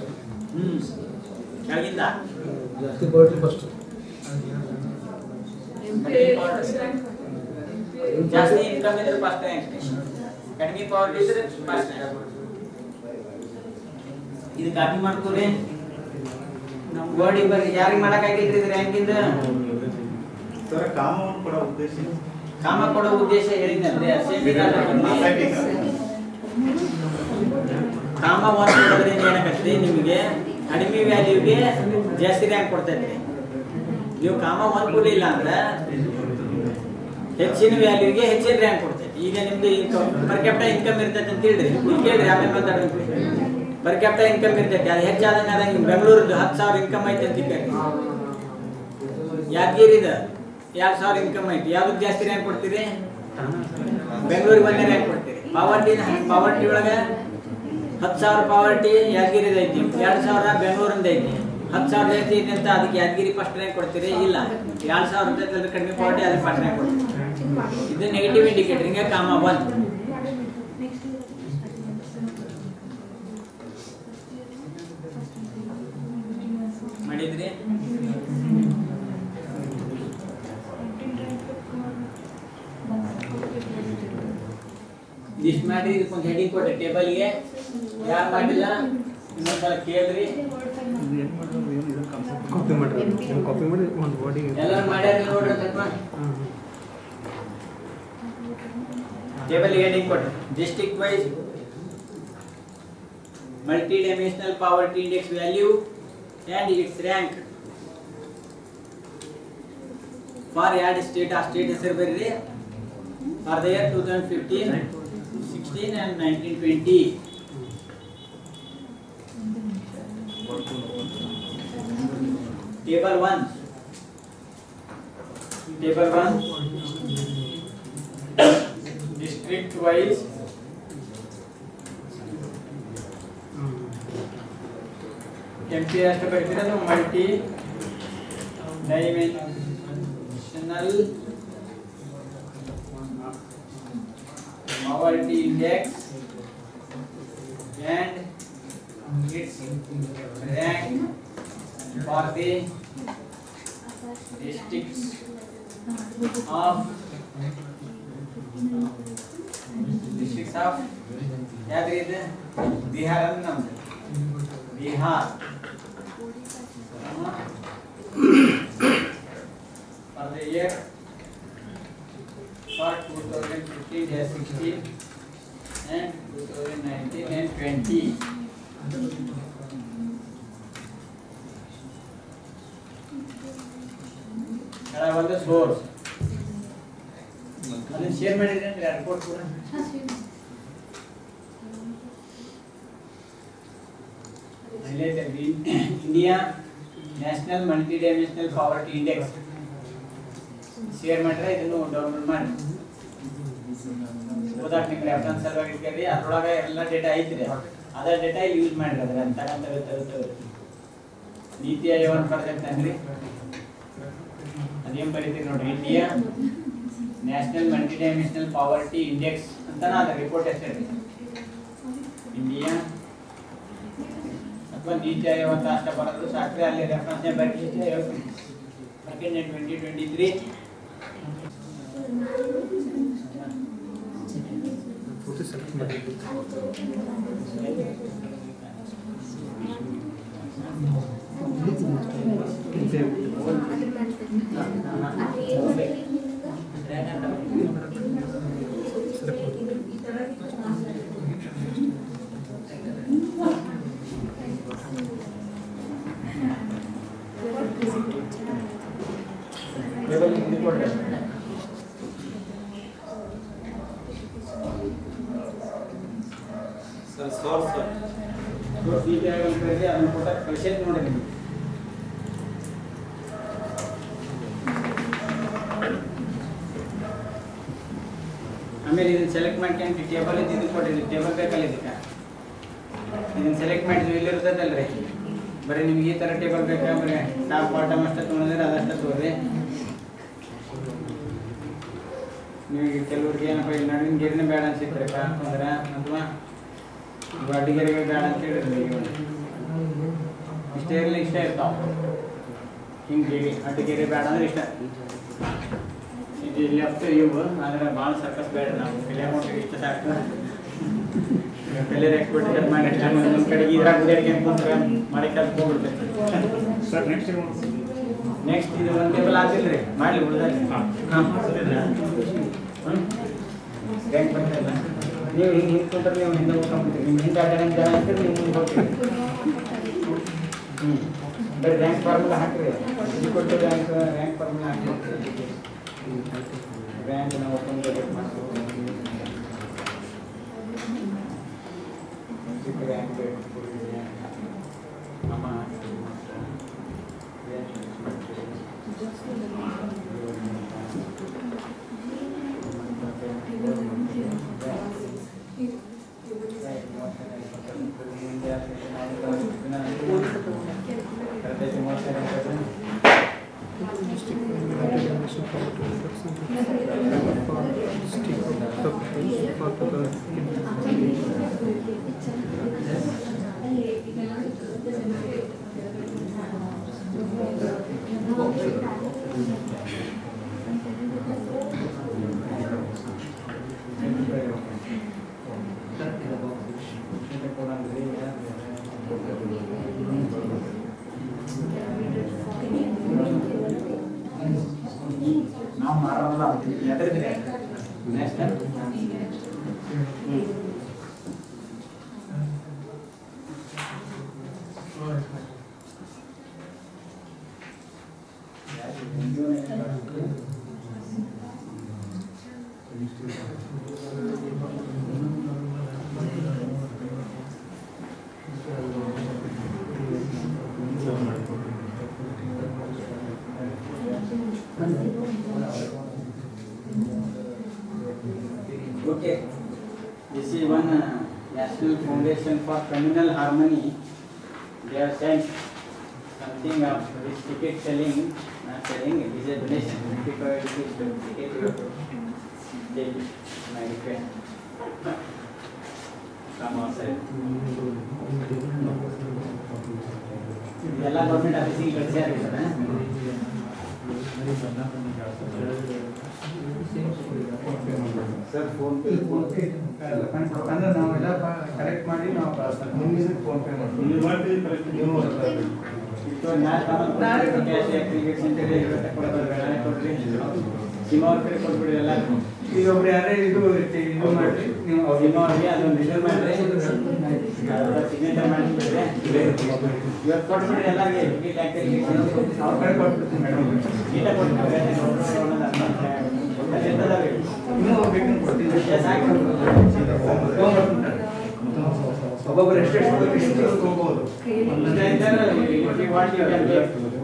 ಕೆಳಗಿಂದ
ಜಾಸ್ತಿ ಪಾವರ್ಟಿ ಫಸ್ಟ್
ಜಾಸ್ತಿ ಇನ್ಕಮ್ ಇದ್ರೆ ಫಸ್ಟ್ ರ್ಯಾಂಕ್ ಕಡಿಮೆ ಪಾವರ್ಟಿ ಇದ್ರೆ ಫಸ್ಟ್ ರ್ಯಾಂಕ್ ಇದು ಕಾಪಿ ಮಾಡ್ಕೊರಿ ನಮ್ಮ ಗೋಡಿ ಬರ್ರಿ ಯಾರಿಗೆ ಮಾಡಕ್ ಆಗಿದ್ರಿ ಇದು ರ್ಯಾಂಕಿಂದ
ಸರ್ ಕಾಮವನ್ನು ಕೊಡೋ ಉದ್ದೇಶ
ಕಾಮ ಕೊಡೋ ಉದ್ದೇಶ ಹೇಳಿದ್ನಲ್ರಿ ಕಾಮ 1 ಕೊಡೋದ್ರಿಂದ ಏನಾಗತ್ರಿ ನಿಮಗೆ ಕಡಿಮೆ ವ್ಯಾಲ್ಯೂಗೆ ಜಾಸ್ತಿ ರ್ಯಾಂಕ್ ಕೊಡ್ತೈತ್ರಿ ನೀವು ಕಾಮ 1 ಕೊಡಲಿಲ್ಲ ಅಂದ್ರೆ ಹೆಚ್ಚಿನ ವ್ಯಾಲ್ಯೂಗೆ ಹೆಚ್ಚಿನ ರ್ಯಾಂಕ್ ಕೊಡ್ತೈತಿ ಈಗ ನಿಮ್ದು ಇನ್ಕಮ್ ಪರ್ ಕ್ಯಾಪಿಟಲ್ ಇನ್ಕಮ್ ಇರ್ತೈತೆ ಅಂತ ಹೇಳ್ರಿ ನೀವು ಕೇಳ್ರಿ ಆಮೇಲೆ ಮಾತಾಡ್ರಿ ಪರ್ ಕ್ಯಾಪಿಟಲ್ ಇನ್ಕಮ್ ಇರ್ತೈತಿ ಅದು ಹೆಚ್ಚಾದಂಗ ಆದಂಗ ಬೆಂಗಳೂರದ್ದು 10,000 ಇನ್ಕಮ್ ಐತೆ ಅಂತ ಕೇಳ್ರಿ ಯಾದಗಿರಿದ 2,000 ಇನ್ಕಮ್ ಐತಿ ಯಾವ್ದಕ್ಕೆ ಜಾಸ್ತಿ ರ್ಯಾಂಕ್ ಕೊಡ್ತೀರಿ ಬೆಂಗಳೂರಿಗೆ 1ನೇ ರ್ಯಾಂಕ್ ಕೊಡ್ತೀರಿ ಪಾವರ್ಟಿ ಒಳಗೆ 10,000 ಪಾವರ್ಟಿ ಯಾದಗಿರಿದ ಐತಿ 2,000 ಬೆಂಗಳೂರಿಂದ ಐತಿ 10,000 ಜಾಸ್ತಿ ಐತಿ ಅಂತ ಅದಕ್ಕೆ ಯಾದಗಿರಿ ಫಸ್ಟ್ ರ್ಯಾಂಕ್ ಕೊಡ್ತೀರಿ ಇಲ್ಲ 2,000 ರೂಪಾಯಿ ಕಡಿಮೆ ಪಾವರ್ಟಿ ಅದಕ್ಕೆ ಫಸ್ಟ್ ರ್ಯಾಂಕ್ ಕೊಡ್ತೀರಿ ಇದು ನೆಗೆಟಿವ್ ಇಂಡಿಕೇಟರ್ ಹಿಂಗೆ ಕಾಮ 1 ಮಾಡಿದ್ರಿ ಲಿಸ್ಟ್ ಮಾಡಿ ಇದಕ್ಕೊಂದು ಹೆಡಿಂಗ್ ಕೊಟ್ಟೆ ಟೇಬಲ್ಗೆ ಯಾರು ಮಾಡಿಲ್ಲ ಇನ್ನೊಂದ್ಸಲ ಕೇಳ್ರಿ
ಕಾಪಿ ಮಾಡಿ ಒಂದು ಬಾಡಿಗೆ
ಎಲ್ಲರೂ ಮಾಡ್ಯಾರ ನೋಡ್ರಿ ಸ್ವಲ್ಪ ಟೇಬಲ್ಗೆ ಹೆಡಿಂಗ್ ಕೊಟ್ಟೆ district wise multi dimensional poverty index value and its rank for add state a state ಹೆಸರು ಬರ್ರಿ for the year 2015, 16 and 1920. Table 1. Table 1. District wise. MP ಅಷ್ಟು ಬರ್ತಿರೋದು multidimensional poverty index and its rank for the districts of ಯಾವ್ದು ಇದೆ ಬಿಹಾರ ನಮ್ದು Bihar for the year for 2015-16 and 2019 and 20. There are the source. ಅದನ್ನ share ಮಾಡಿದ್ರೆ ಅಂದ್ರೆ report ಕೂಡ India national multi dimensional poverty index share ಮಾಡಿದ್ರೆ ಇದನ್ನು ಡೌನ್ಲೋಡ್ ಮಾಡಿ ಉದಾಹರಣೆ ನಿಮ್ಗೆ ರೆಫರೆನ್ಸ್ ಸಲುವಾಗಿ ಇಟ್ಕೊಳ್ಳಿ ಅದರೊಳಗೆ ಎಲ್ಲ ಡೇಟಾ ಐತ್ರಿ ಅದ ಡೇಟಾ ಯೂಸ್ ಮಾಡಿರೋದ್ರೆ ಅಂತಕ್ಕಂಥ ನೀತಿ ಆಯೋಗ ಪ್ರಾಜೆಕ್ಟ್ ಅಂದ್ರಿ ಅದೇನು ಬರೀತೀರಿ ನೋಡ್ರಿ India national multi dimensional poverty index ಅಂತಾನ ಅದ ರಿಪೋರ್ಟ್ ಹೆಸರು ಇಂಡಿಯಾ ಅಥವಾ ನೀತಿ ಆಯೋಗ ಅಂತ ಅಷ್ಟ ಬರೋದು ಸಾಕ್ರೆ ಅಲ್ಲಿ ರೆಫರೆನ್ಸ್ ಬರ್ತಿದ್ದೆ ಹೇಳ್ತೀನಿ ಸೆಕೆಂಡ್ 2023 ಅದನ್ನು ಕೊಟ್ಟ ಕಳಿಸಿದ್ ನೋಡಿ ನಿಮಗೆ ಆಮೇಲೆ ಇದನ್ನ ಸೆಲೆಕ್ಟ್ ಮಾಡ್ಕೊಂಡು ಟೇಬಲ್ ಇದು ಕೊಟ್ಟಿದ್ವಿ ಟೇಬಲ್ ಬೇಕಲ್ಲ ಇದಕ್ಕೆ ಇದನ್ನ ಸೆಲೆಕ್ಟ್ ಮಾಡಿದ್ವಿ ಇಲ್ಲಿರ್ತದಲ್ರಿ ಬರೀ ನಿಮ್ಗೆ ಈ ಥರ ಟೇಬಲ್ ಬೇಕಾ ಬರೀ ಟಾಪ್ ಬಾಟಮ್ ಅಷ್ಟೇ ತೊಗೊಂಡ್ರೆ ಅದಷ್ಟೇ ತೋರಿ ನಿಮಗೆ ಕೆಲವ್ರಿಗೆ ಏನಪ್ಪ ಇಲ್ಲಿ ನಡುವಿನ ಗೆರೆನೇ ಬೇಡ ಅನ್ಸಿದ್ರೆ ಅಂದ್ರೆ ಅಥವಾ ಅಡ್ಡಿಗೆರೆಗೆ ಬೇಡ ಅಂತ ಹೇಳಿದ್ರಿ ಇಷ್ಟೇ ಇರಲಿ ಇಷ್ಟ ಇರ್ತಾವ ಹಿಂಗೆ ಅಡ್ಡಿಗೆರೆ ಬೇಡ ಅಂದ್ರೆ ಇಷ್ಟ ಇದು ಲೆಫ್ಟ್ ಇವು ಆದರೆ ಭಾಳ ಸರ್ಕಸ್ ಬೇಡ ನಾವು ಕಲೆ ಅಮೌಂಟಿಗೆ ಇಷ್ಟ ಸಾಕು ಕಲಿಯರ್ ಎಕ್ಸ್ಪರ್ಟ್ ಹೆಲ್ಪ್ ಮಾಡಿ ನಮ್ಮ ಕಡೆಗೆ ಇದ್ರಾಗ ಉದಾಹರಣೆ ಅನ್ಕೊಂಡ್ರೆ ಮಾಡಿ ಕೆಲಸ ಹೋಗ್ಬಿಡ್ತೈತೆ
ಸರ್
ನೆಕ್ಸ್ಟ್ ಇದು ಒಂದು ಟೇಬಲ್ ಆಗಿಲ್ಲ ರೀ ಮಾಡಲಿ ಉಳಿದಲ್ಲಿ ಬ್ಯಾಂಕ್ ಬಂದಿಲ್ಲ ನೀವು ಹಿಂಗೆ ಹಿಂದ್ಕೊಂಡ್ರೆ ನೀವು ಹಿಂದೆ ಹೋಗ್ಕೊಂಡ್ಬಿಡ್ತೀರಿ ನಿಮ್ಮ ಹಿಂದೆ ಅಟೆಂಡೆನ್ಸ್ ಜನ ಅಂತೀರಿ ನೀವು ಮುಂದೆ ಹೋಗ್ತೀರಿ ಬರೀ ರ್ಯಾಂಕ್ ಫಾರ್ಮುಲಾ ಹಾಕಿರಿ ಇದು ಕೊಟ್ಟು ರ್ಯಾಂಕ್ ಫಾರ್ಮುಲಾ ಹಾಕಿ ರ್ಯಾಂಕ್ ನಾವು ಓಪನ್ ಮಾಡ್ತೀವಿ ರ್ಯಾಂಕ್ ನಮ್ಮ ನಾವು ಮಾಡೋಲ್ಲ ಯಾವ್ದಿದ್ರೆ national This is one National Foundation for Communal Harmony. They have sent something of this ticket selling, not selling, it is a donation. 55 rupees to ticket you have to take it. My request. From outside. ಎಲ್ಲ government ಆಫೀಸಿಗೆ ಕಳಿಸ್ಯಾರ
sir phone pay ಅಂದ್ರೆ ನಾವೆಲ್ಲ collect ಮಾಡಿ ನಾವು phone pay ಮಾಡ್ತೀವಿ.
ಸಿಮಾ ಅವ್ರ ಕಡೆ ಕೊಟ್ಬಿಡ್ರಿ ಎಲ್ಲ.
ಈಗ ಒಬ್ರು ಯಾರೇ ಇದು ಮಾಡ್ರಿ ನೀವು
ಸಿಮಾ ಅವ್ರಿಗೆ ಅದೊಂದು ರಿಸರ್ವ್ ಮಾಡ್ರಿ, ಸಿಗ್ನೇಚರ್ ಮಾಡಿಬಿಡ್ರಿ, ಇವತ್ತು ಕೊಟ್ಬಿಡ್ರಿ ಎಲ್ಲರಿಗೆ.
ಅವ್ರ ಕಡೆ ಕೊಟ್ಬಿಡ್ತೀನಿ ಮೇಡಮ್.
ಗೀಟ ಕೊಟ್ಬಿಡ್ರಿ,
ಇನ್ನೂ ಬೇಕು ಕೊಡ್ತೀನಿ. ಒಬ್ಬೊಬ್ಬರು ಎಷ್ಟು ಹೋಗ್ಬೋದು.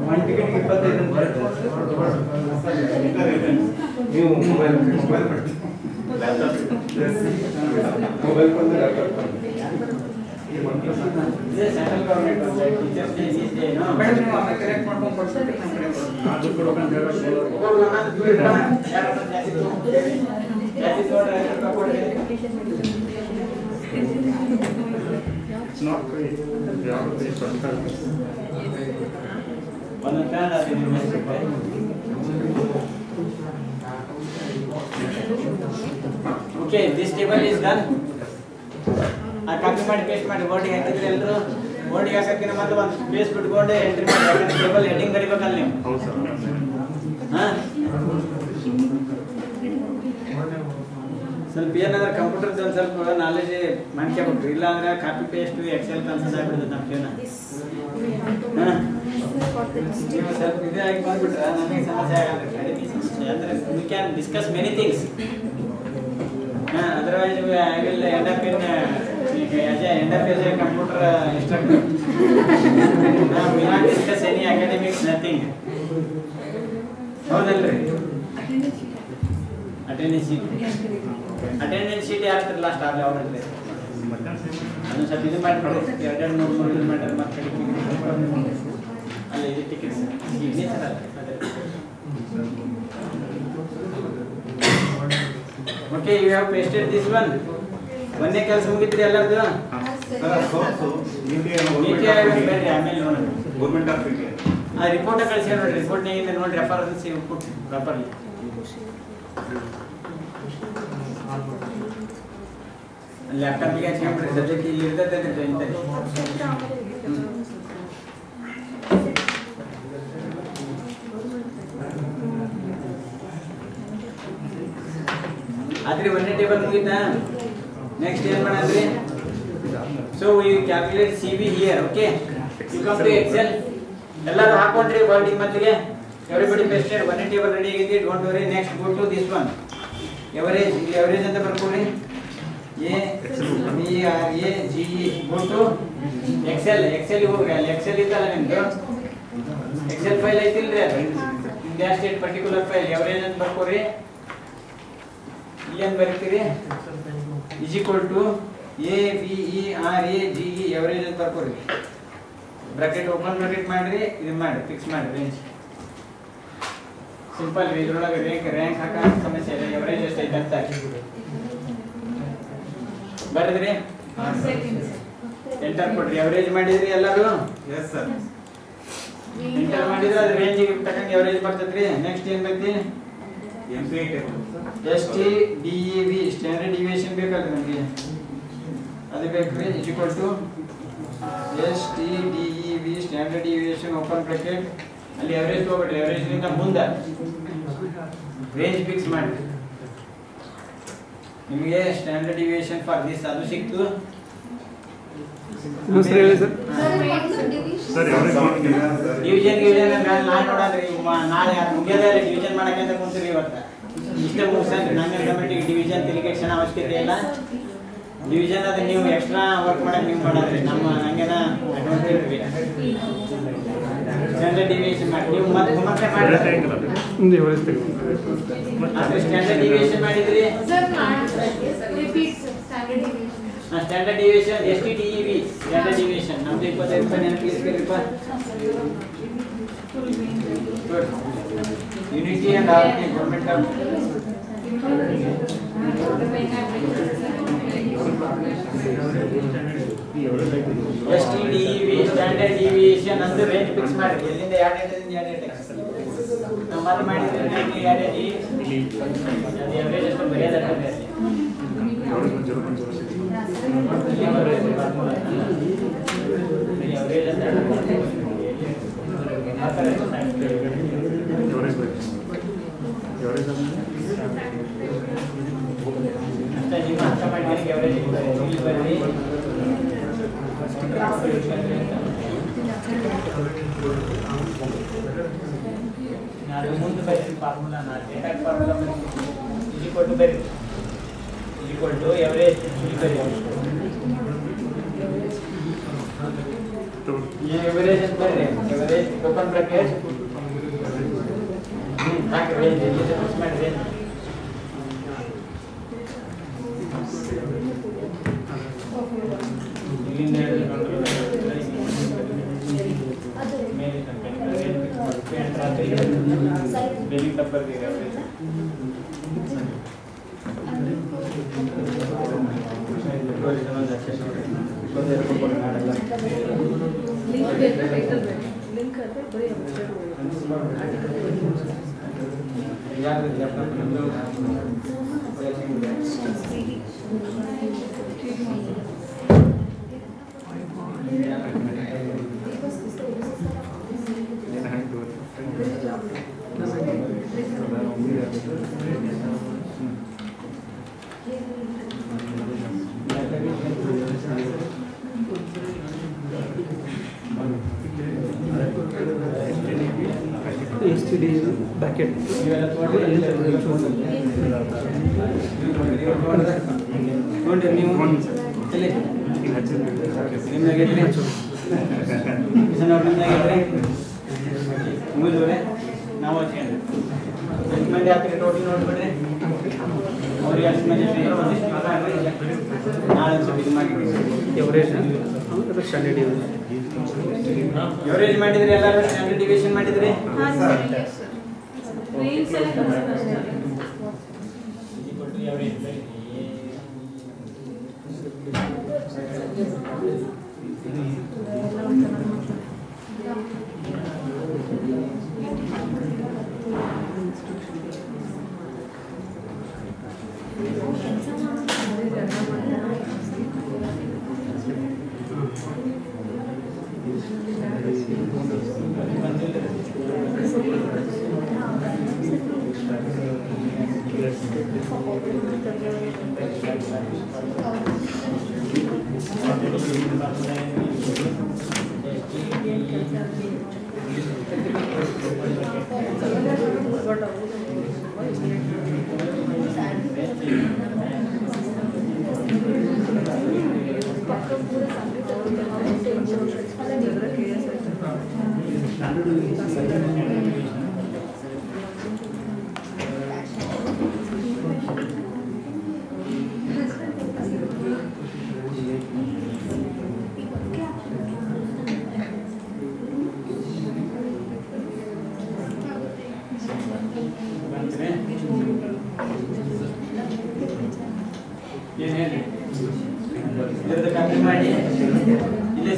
ಒನ್ ಟಿಕೆಟ್ 25 ಅಂತ ಬರುತ್ತೆ. ನೀವು mobile
central government teachers day is day no
madam ನೀವು ಆಮೇಲೆ ಕರೆಕ್ಟ್ ಮಾಡ್ಕೊಂಡು ಕೊಡ್ತೀವಿ.
ಅದು ಕೊಡ್ಕೊಂಡು
It's not free. You have to pay for it.
Okay, this table is done. ಆ ಕಾಪಿ ಮಾಡಿ ಪೇಸ್ಟ್ ಮಾಡಿ ಬೋರ್ಡಿಗೆ ಹಾಕಿದ್ರೆ ಎಲ್ಲರೂ ಬೋರ್ಡಿಗೆ ಹಾಕಕ್ಕಿಂತ ಮೊದಲು ಒಂದು ಸ್ಪೇಸ್ ಬಿಟ್ಕೊಂಡು ಎಂಟ್ರಿ ಮಾಡಿ, ಯಾಕಂದ್ರೆ ಟೇಬಲ್ ಹೆಡಿಂಗ್ ಬರಿಬೇಕಲ್ಲ ನೀವು. ಹಾಂ, ಸ್ವಲ್ಪ ಏನಾದ್ರೆ ಕಂಪ್ಯೂಟರ್ದು ಒಂದು ಸ್ವಲ್ಪ ನಾಲೆಜ್ ಮಾಡ್ಕೋಬೇಕು. ಇಲ್ಲ ಅಂದ್ರೆ ಕಾಪಿ ಪೇಸ್ಟ್ ಎಕ್ಸೆಲ್ ಕನ್ಸಸ್ ಆಗ್ಬಿಡ್ತದೆ ನಮ್ಮ ಜೀವನ. ನೀವು ಸ್ವಲ್ಪ ಇದೇ ಆಗಿ ಬಂದ್ಬಿಟ್ರೆ ನಮಗೆ ಸಮಸ್ಯೆ ಆಗಲ್ಲ. ಅಂದ್ರೆ we can discuss many things. Otherwise I will end up in as a computer instructor. We will not discuss any academics, nothing. ಹೌದಲ್ರಿ? ಅಟೆಂಡೆನ್ಸ್ ಶೀಟ್ ಯಾರು ಲಾಸ್ಟ್ ಆಗಲಿ ಅವ್ರಲ್ಲಿ ಅದನ್ನು ಸ್ವಲ್ಪ ಇದು ಮಾಡಿಬಿಡ್ರಿ. 200-300 ಇದು ಮಾಡ್ರಿ. ಮತ್ತೆ ಅಲ್ಲ ಇದು ಟಿಕೆಟ್ಸ್ ಸಿಗ್ನೇಚರ್ ಅಲ್ಲ. Okay, you have pasted this one. ಒಂದೇ ಕೆಲಸ ಮುಗಿತ್ರಿ ಎಲ್ಲರದು. ಆಮೇಲೆ ನೋಡೋಣ.
ಗೌರ್ಮೆಂಟ್ ಆಫ್ ಇಂಡಿಯಾ
ಆ ರಿಪೋರ್ಟ್ ಕಳಿಸಿ ನೋಡ್ರಿ. ರಿಪೋರ್ಟ್ನಾಗಿಂದ ನೋಡಿ ರೆಫರೆನ್ಸ್ ಇನ್ಪುಟ್ ಪ್ರಾಪರ್ಲಿ. ಲ್ಯಾಪ್ಟಾಪ್ಗೆ ಹಚ್ಕೊಂಡ್ಬಿಡ್ರಿ. ಸದ್ಯಕ್ಕೆ ಇಲ್ಲಿ ಇರ್ತದೆ ಇಂಥದ್ದು. ಆದ್ರೆ ಒಂದೇ ಟೇಬಲ್ ಮುಗಿತಾ. ನೆಕ್ಸ್ಟ್ ಏನ್ ಮಾಡಂದ್ರಿ? So you calculate CV here. Okay, you come to Excel. ಎಲ್ಲರೂ ಹಾಕೊಂಡ್ರಿ ವರ್ಡಿಂಗ್ ಮೊದಲಿಗೆ. Everybody pasted. ಒಂದೇ ಟೇಬಲ್ ರೆಡಿ ಆಗಿದೆ. Don't worry. Next go to this one. Average. ಇಲ್ಲಿ ಎವರೇಜ್ ಅಂತ ಬರ್ಕೊಳ್ಳಿ. AVRAGE. Go to Excel. Excel ಹೋಗ್ರಿ. ಅಲ್ಲಿ ಎಕ್ಸೆಲ್ ಇತ್ತಲ್ಲ ನಿಮ್ದು. ಎಕ್ಸೆಲ್ ಫೈಲ್ ಐತಿಲ್ರಿ ಅದು. India state particular file. Average ಅಂತ ಬರ್ಕೋರಿ. ಏನು ಬರೀತೀರಿ? Is equal to AVERAGE average ಅಂತ ಬರ್ಕೋರಿ. ಬ್ರಾಕೆಟ್ ಓಪನ್ ಬ್ರಾಕೆಟ್ ಮಾಡ್ರಿ. ಇದು ಮಾಡಿ ಫಿಕ್ಸ್ ಮಾಡಿ ರೇಂಜ್. ಸಿಂಪಲ್. ಇದ್ರೊಳಗೆ ರ್ಯಾಂಕ್ ಹಾಕ ಸಮಸ್ಯೆ ಇಲ್ಲ. ಎವರೇಜ್ ಎಷ್ಟೈತೆ ಅಂತ ಬರೆದ್ರಿ. ಎಂಟರ್ ಕೊಡ್ರಿ. ಎವರೇಜ್ ಮಾಡಿದ್ರಿ ಎಲ್ಲರೂ?
Yes sir.
ಎಂಟರ್ ಮಾಡಿದ್ರೆ ಅದು ರೇಂಜಿಗೆ ತಕ್ಕಂಗೆ ಎವರೇಜ್ ಬರ್ತೈತ್ರಿ. ನೆಕ್ಸ್ಟ್ ಏನ್ ಬೈತಿ? STDEV ಸ್ಟ್ಯಾಂಡರ್ಡ್ ಡಿವಿಯೇಷನ್ ಬೇಕಲ್ಲ ನಮಗೆ. ಅದು ಬೇಕ್ರಿ. Is equal to STDEV standard deviation open bracket. ಅಲ್ಲಿ ಎವರೇಜ್ ತಗೋಬೇಡ್ರಿ. ಎವರೇಜ್ ನಿಂದ ಮುಂದೆ ರೇಂಜ್ ಫಿಕ್ಸ್ ಮಾಡಿ. ನಿಮಗೆ ಸ್ಟ್ಯಾಂಡರ್ಡ್ ಡಿವಿಯೇಷನ್ ಫಾರ್ ದಿಸ್ ಅದು ಸಿಕ್ತು. ಡಿವಿಷನ್ ನಾಳೆ ನೋಡ್ರಿ. ನಾಳೆ ಮುಗಿಯೋದ್ರೆ ಡಿವಿಷನ್ ಮಾಡಕ್ಕೆ ಅಂತ ಕುಂತೀರಿ. ಇವತ್ತು ಇಷ್ಟೇ ಮುಗಿಸ್ರಿ. ನಂಗೆ ಕಮಿಟಿಗೆ ಡಿವಿಷನ್ ತಿರುಗೇಕ್ಷಣ ಅವಶ್ಯಕತೆ ಇಲ್ಲ. ಡಿವಿಷನ್ ಅದು ನೀವು ಎಕ್ಸ್ಟ್ರಾ ವರ್ಕ್ ಮಾಡಕ್ಕೆ ನೀವು ಮಾಡೋದ್ರಿ. ನಮ್ಮ ಹಂಗೇನ ಅಡ್ವಾಂಟೇಜ್ ಸ್ಟ್ಯಾಂಡರ್ಡ್ ಡಿವಿಯೇಷನ್ ಮಾಡಿ ನೀವು ಮತ್ತೆ ಮತ್ತೆ ಮಾಡಿ. ಸ್ಟ್ಯಾಂಡರ್ಡ್ ಡಿವಿಯೇಷನ್ ಮಾಡಿದ್ರಿ. Standard deviation STDEV standard deviation ನಮ್ದು 25 ರೂಪಾಯಿ ನೆನಪಿಸ್ಬೇಕಪ್ಪ. Unity and army government of STDEV standard deviation ಅಂದ್ರೆ ರೇಂಜ್ ಫಿಕ್ಸ್ ಮಾಡಿ ಎಲ್ಲಿಂದ ಯಾವ ಡೇಟಾದಿಂದ ಯಾವ ಡೇಟಾ ನಾವು ಮತ್ತೆ ಮಾಡಿದ್ರೆ ಯಾವ ಡೇಟಿ ಅದು ಎವರೇಜ್ ಅಷ್ಟು ಬರೆಯೋದಾಗ್ತದೆ ಎವರೇಜ್ ಅಂತ ನಿಮ್ಮ ಅರ್ಥ ಮಾಡಿ ಎವರೇಜ್ ಇಲ್ಲಿ ಬರ್ರಿ ನಾನು ಮುಂದೆ ಬರೀ formula data formula is equal to ಬರೀ ಇಸ್ ಈಕ್ವಲ್ ಟು ಎವರೇಜ್ ಇಲ್ಲಿ ಬರೀ ಎವರೇಜ್ ಅಂತ ಬರೀ ಎವರೇಜ್ ಓಪನ್ ಬ್ರಾಕೆಟ್ ಹಾಕಿ ರೇಂಜ್ ಇಲ್ಲಿ ಫಿಕ್ಸ್ ಮಾಡಿ ರೇಂಜ್ ಇಲ್ಲಿಂದ ಮೇಲೆ डेली टप्पर दे रहे हैं लिंक करते बड़ी याद रखिए अपना
STD bucket.
ಎವರೇಜ್ ಮಾಡಿದ್ರೆ ಎಲ್ಲರೂ ಸ್ಟ್ಯಾಂಡರ್ಡ್ ಡಿವಿಯೇಷನ್ ಮಾಡಿದ್ರೆ
ರೇಂಜ್ ಸೆಲೆಕ್ಟ್ ಮಾಡ್ತಾರೆ
ಈಕ್ವಲ್ ಟು ಎವರೇಜ್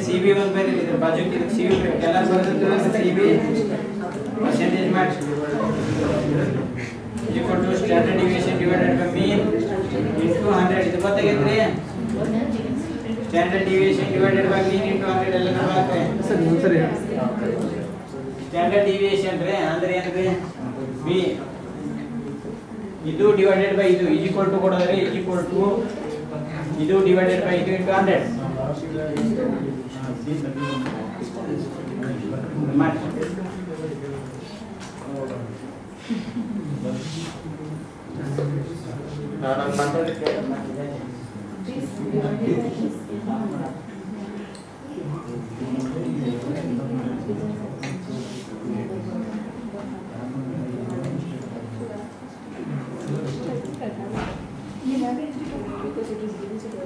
CV1 ಬೇರೆ ಇದ್ರ ಬಾಜು ಇದಕ್ಕೆ CV ಎಲ್ಲ ಬರೆದಿತ್ತು CV percentage marks equal to standard deviation divided by mean into 100 ಇದು ಗೊತ್ತಾಗೈತ್ರಿ standard deviation divided by mean into 100 ಎಲ್ಲ ಬರುತ್ತೆ
ಸರ್ ಸರಿ
ಸ್ಟ್ಯಾಂಡರ್ಡ್ ಡಿವಿಯೇಷನ್ ರೀ ಅಂದ್ರೆ ಏನ್ರಿ ಬಿ ಇದು ಡಿವೈಡೆಡ್ ಬೈ ಇದು ಈಕ್ವಲ್ ಟು ಕೊಡೋದ್ರಿ ಈಕ್ವಲ್ ಟು ಇದು ಡಿವೈಡೆಡ್ ಬೈ ಇದು ಇಂಟು 100 ಮಾಡಿ ನಾನು ಮಾತಾಡ್ತೀನಿ
because it is given to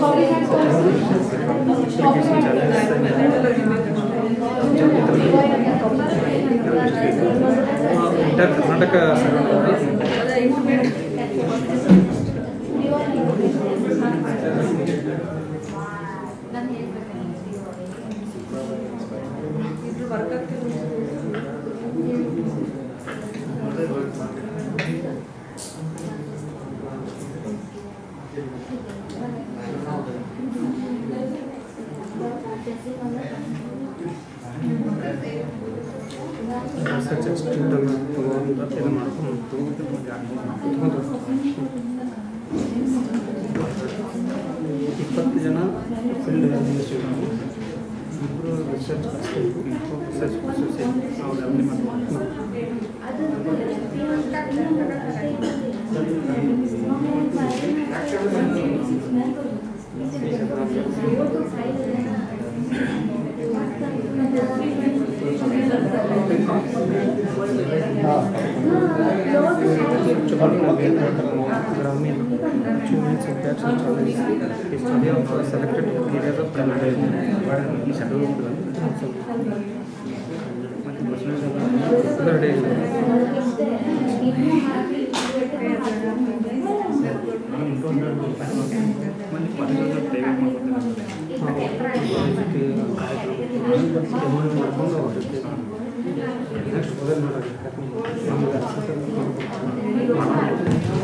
Already
inter Karnataka research assistant ಅನ್ನು ತಗೊಂಡು ಇದು ಮಾಡ್ಕೊಂಡು ಇಪ್ಪತ್ತು ಜನ ಫೀಲ್ಡ್ ಅಡ್ಮಿನಿಸ್ಟ್ರೇಟರ್, ಇಬ್ಬರು ರಿಸರ್ಚ್ ಅಸಿಸ್ಟೆಂಟ್, ರಿಸರ್ಚ್ ಅಸೋಸಿಯೇಟ್ ಅವ್ರು ಅಲ್ಲಿ ग्रामीण achievements impacts and challenges is study of selected areas of Canada other days next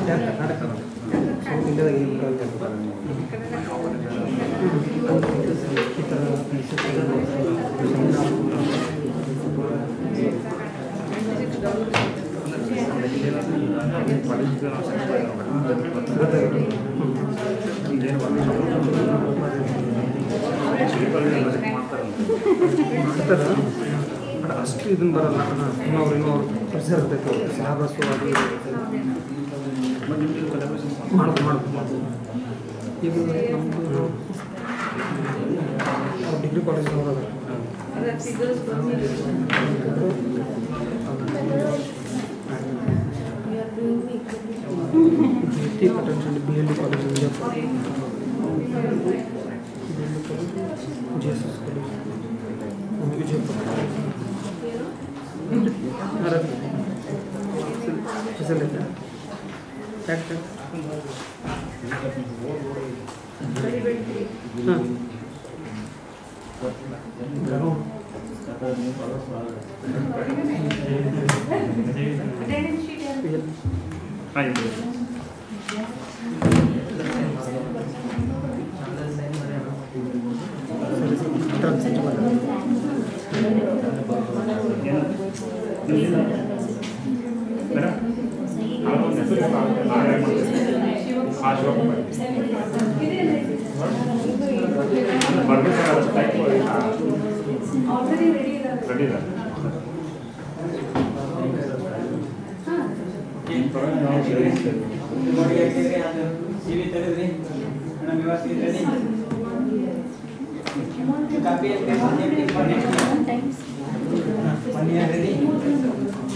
Karnataka south ಇಂಡಿಯಾದಾಗ ಏನು ಈ ಥರ ಮಾಡ್ತಾರೆ ಅಷ್ಟು ಇದನ್ನು ಬರಲ್ಲ ಇನ್ನೂ ಅವ್ರು ಪ್ರೆಷರ್ ಇರ್ತೈತೆ ಸಿಲೆಬಸ್ಸು ಅದು ಮಾಡ್ಬೋದು ಈಗ ನಮ್ಮದು ಡಿಗ್ರಿ ಕಾಲೇಜ್ನವರು T potential B L D college Vijayapura, J S S college Vijayapura, facility factory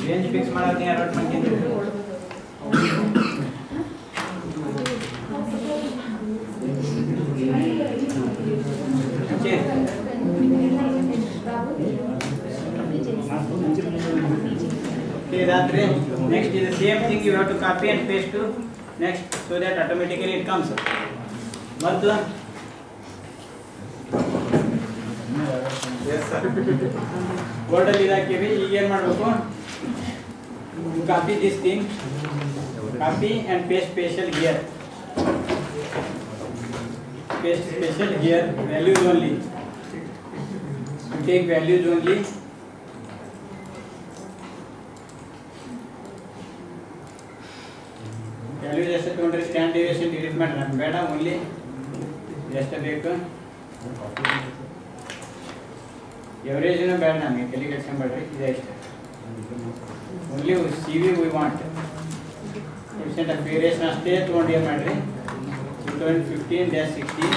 range fix ಮಾಡೋದು ಅಲಾಟ್ ಮಾಡ್ಕೊಂತೀವಿ. Okay, that's it. Next is the same thing you have to copy and paste to next so that automatically it comes. But yes sir. What are you like? ಈಗ ಏನು ಮಾಡಬೇಕು? Copy this thing. Copy and paste special here. Paste special here. Values only. You take values only. Values ಎಷ್ಟು ತೊಗೊಂಡ್ರೆ stand deviation delete ಮಾಡಿ ನಮ್ಗೆ ಬೇಡ, only ಎಷ್ಟು ಬೇಕು ಎವರೇಜ್ನೂ ಬೇಡ ನಮಗೆ, ತಲೆ ಕೆಡ್ಸ್ಕೊಂಬೇಡ್ರಿ, ಇದೆ ಇಷ್ಟೇ only C V we want percent of variation ಅಷ್ಟೇ ತೊಗೊಂಡು ಏನು ಮಾಡಿರಿ 2015-16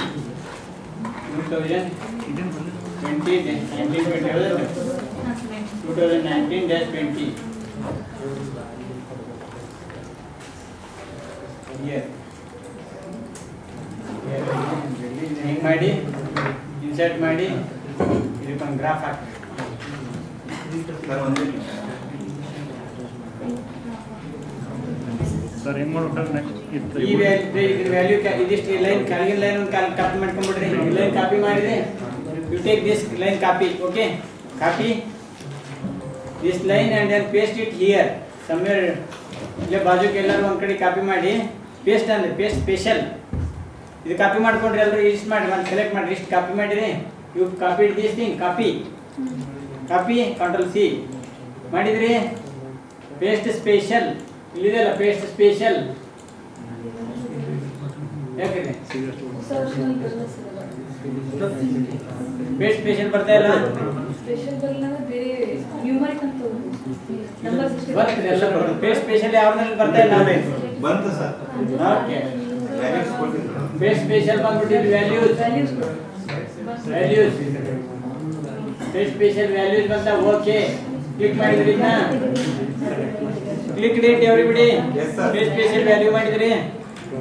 2019-20 here. Here release ಮಾಡಿ ಇನ್ಸರ್ಟ್ ಮಾಡಿ ಇದಕ್ಕೊಂದು ಗ್ರಾಫ್ ಹಾಕಿ.
ಸರ್ ಏನು ಮಾಡ್ಬೇಕು ನೆಕ್ಸ್ಟ್
ಈ ವ್ಯಾಲ್ಯೂ ಇದಿಷ್ಟು ಲೈನ್ ಕೆಳಗಿನ ಲೈನ್ ಒಂದು ಕಾಪಿ ಮಾಡ್ಕೊಂಡ್ಬಿಡ್ರಿ. ಈ ಲೈನ್ ಕಾಪಿ ಮಾಡಿದ್ರೆ you take this line copy. Okay, copy this line and then paste it here somewhere. ಇಲ್ಲೇ ಬಾಜುಗೆ ಎಲ್ಲರೂ ಒಂದು ಕಡೆ ಕಾಪಿ ಮಾಡಿ ಪೇಸ್ಟ್ ಅಂದರೆ ಪೇಸ್ಟ್ ಸ್ಪೆಷಲ್. ಇದು ಕಾಪಿ ಮಾಡ್ಕೊಂಡ್ರಿ ಎಲ್ಲರೂ ಇಷ್ಟು ಮಾಡಿ ಒಂದು ಸೆಲೆಕ್ಟ್ ಮಾಡಿರಿ. ಇಷ್ಟು ಕಾಪಿ ಮಾಡಿರಿ. You copy this thing copy copy control C ಮಾಡಿದ್ರಿ. ಪೇಸ್ಟ್ ಸ್ಪೆಷಲ್ ಇಲ್ಲಿದೆಯಲ್ಲ, ಪೇಸ್ಟ್ ಸ್ಪೆಷಲ್ ಯಾಕ್ರಿ ಪೇಸ್ಟ್ ಸ್ಪೆಷಲ್ ಬರ್ತಾ ಇಲ್ಲ. ಪೇಸ್ಟ್ ಸ್ಪೆಷಲ್ ಯಾವ್ದ್ರಲ್ಲಿ ಬರ್ತಾ ಇಲ್ಲ
ಬಂತು ಸರ್.
ಓಕೆ, ಪೇಸ್ಟ್ ಸ್ಪೆಷಲ್ ಬಂದ್ಬಿಟ್ಟಿದ್ದು ವ್ಯಾಲ್ಯೂಸ್ ಪೇಸ್ಟ್ ಸ್ಪೆಷಲ್ ವ್ಯಾಲ್ಯೂಸ್ ಬಂತ. ಓಕೆ, ಕ್ಲಿಕ್ ಮಾಡಿದ್ರಿ. Click date everybody. Paste special value ಮಾಡಿದ್ರಿ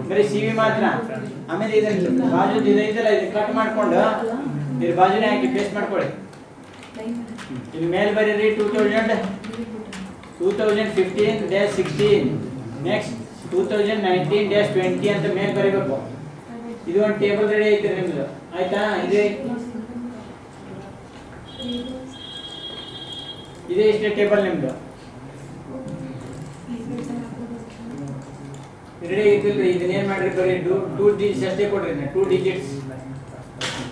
ಬರೀ CV ಮಾತ್ರ. ಆಮೇಲೆ ಇದನ್ನ ಬಾಜು ಇದೈತಲ್ಲ ಇದು ಕಟ್ ಮಾಡ್ಕೊಂಡು ಇದ್ರ ಬಾಜುನೇ ಹಾಕಿ ಪೇಸ್ಟ್ ಮಾಡ್ಕೊಳ್ಳಿ. ಇಲ್ಲಿ ಮೇಲೆ ಬರೀರಿ 2015-16 ನೆಕ್ಸ್ಟ್ 2019-20 ಅಂತ ಮೇಲೆ ಬರೀಬೇಕು. ಇದು ಒಂದು ಟೇಬಲ್ ರೆಡಿ ಐತಿ ನಿಮ್ದು, ಆಯ್ತಾ? ಇದೇ ಇಷ್ಟೇ ಟೇಬಲ್ ನಿಮ್ದು ರೆಡಿ ಐತಿಲ್ರಿ. ಇದನ್ನೇನ್ ಮಾಡ್ರಿ ಬರೀ 2 digits ಅಷ್ಟೇ ಕೊಡ್ರಿ. 2 digits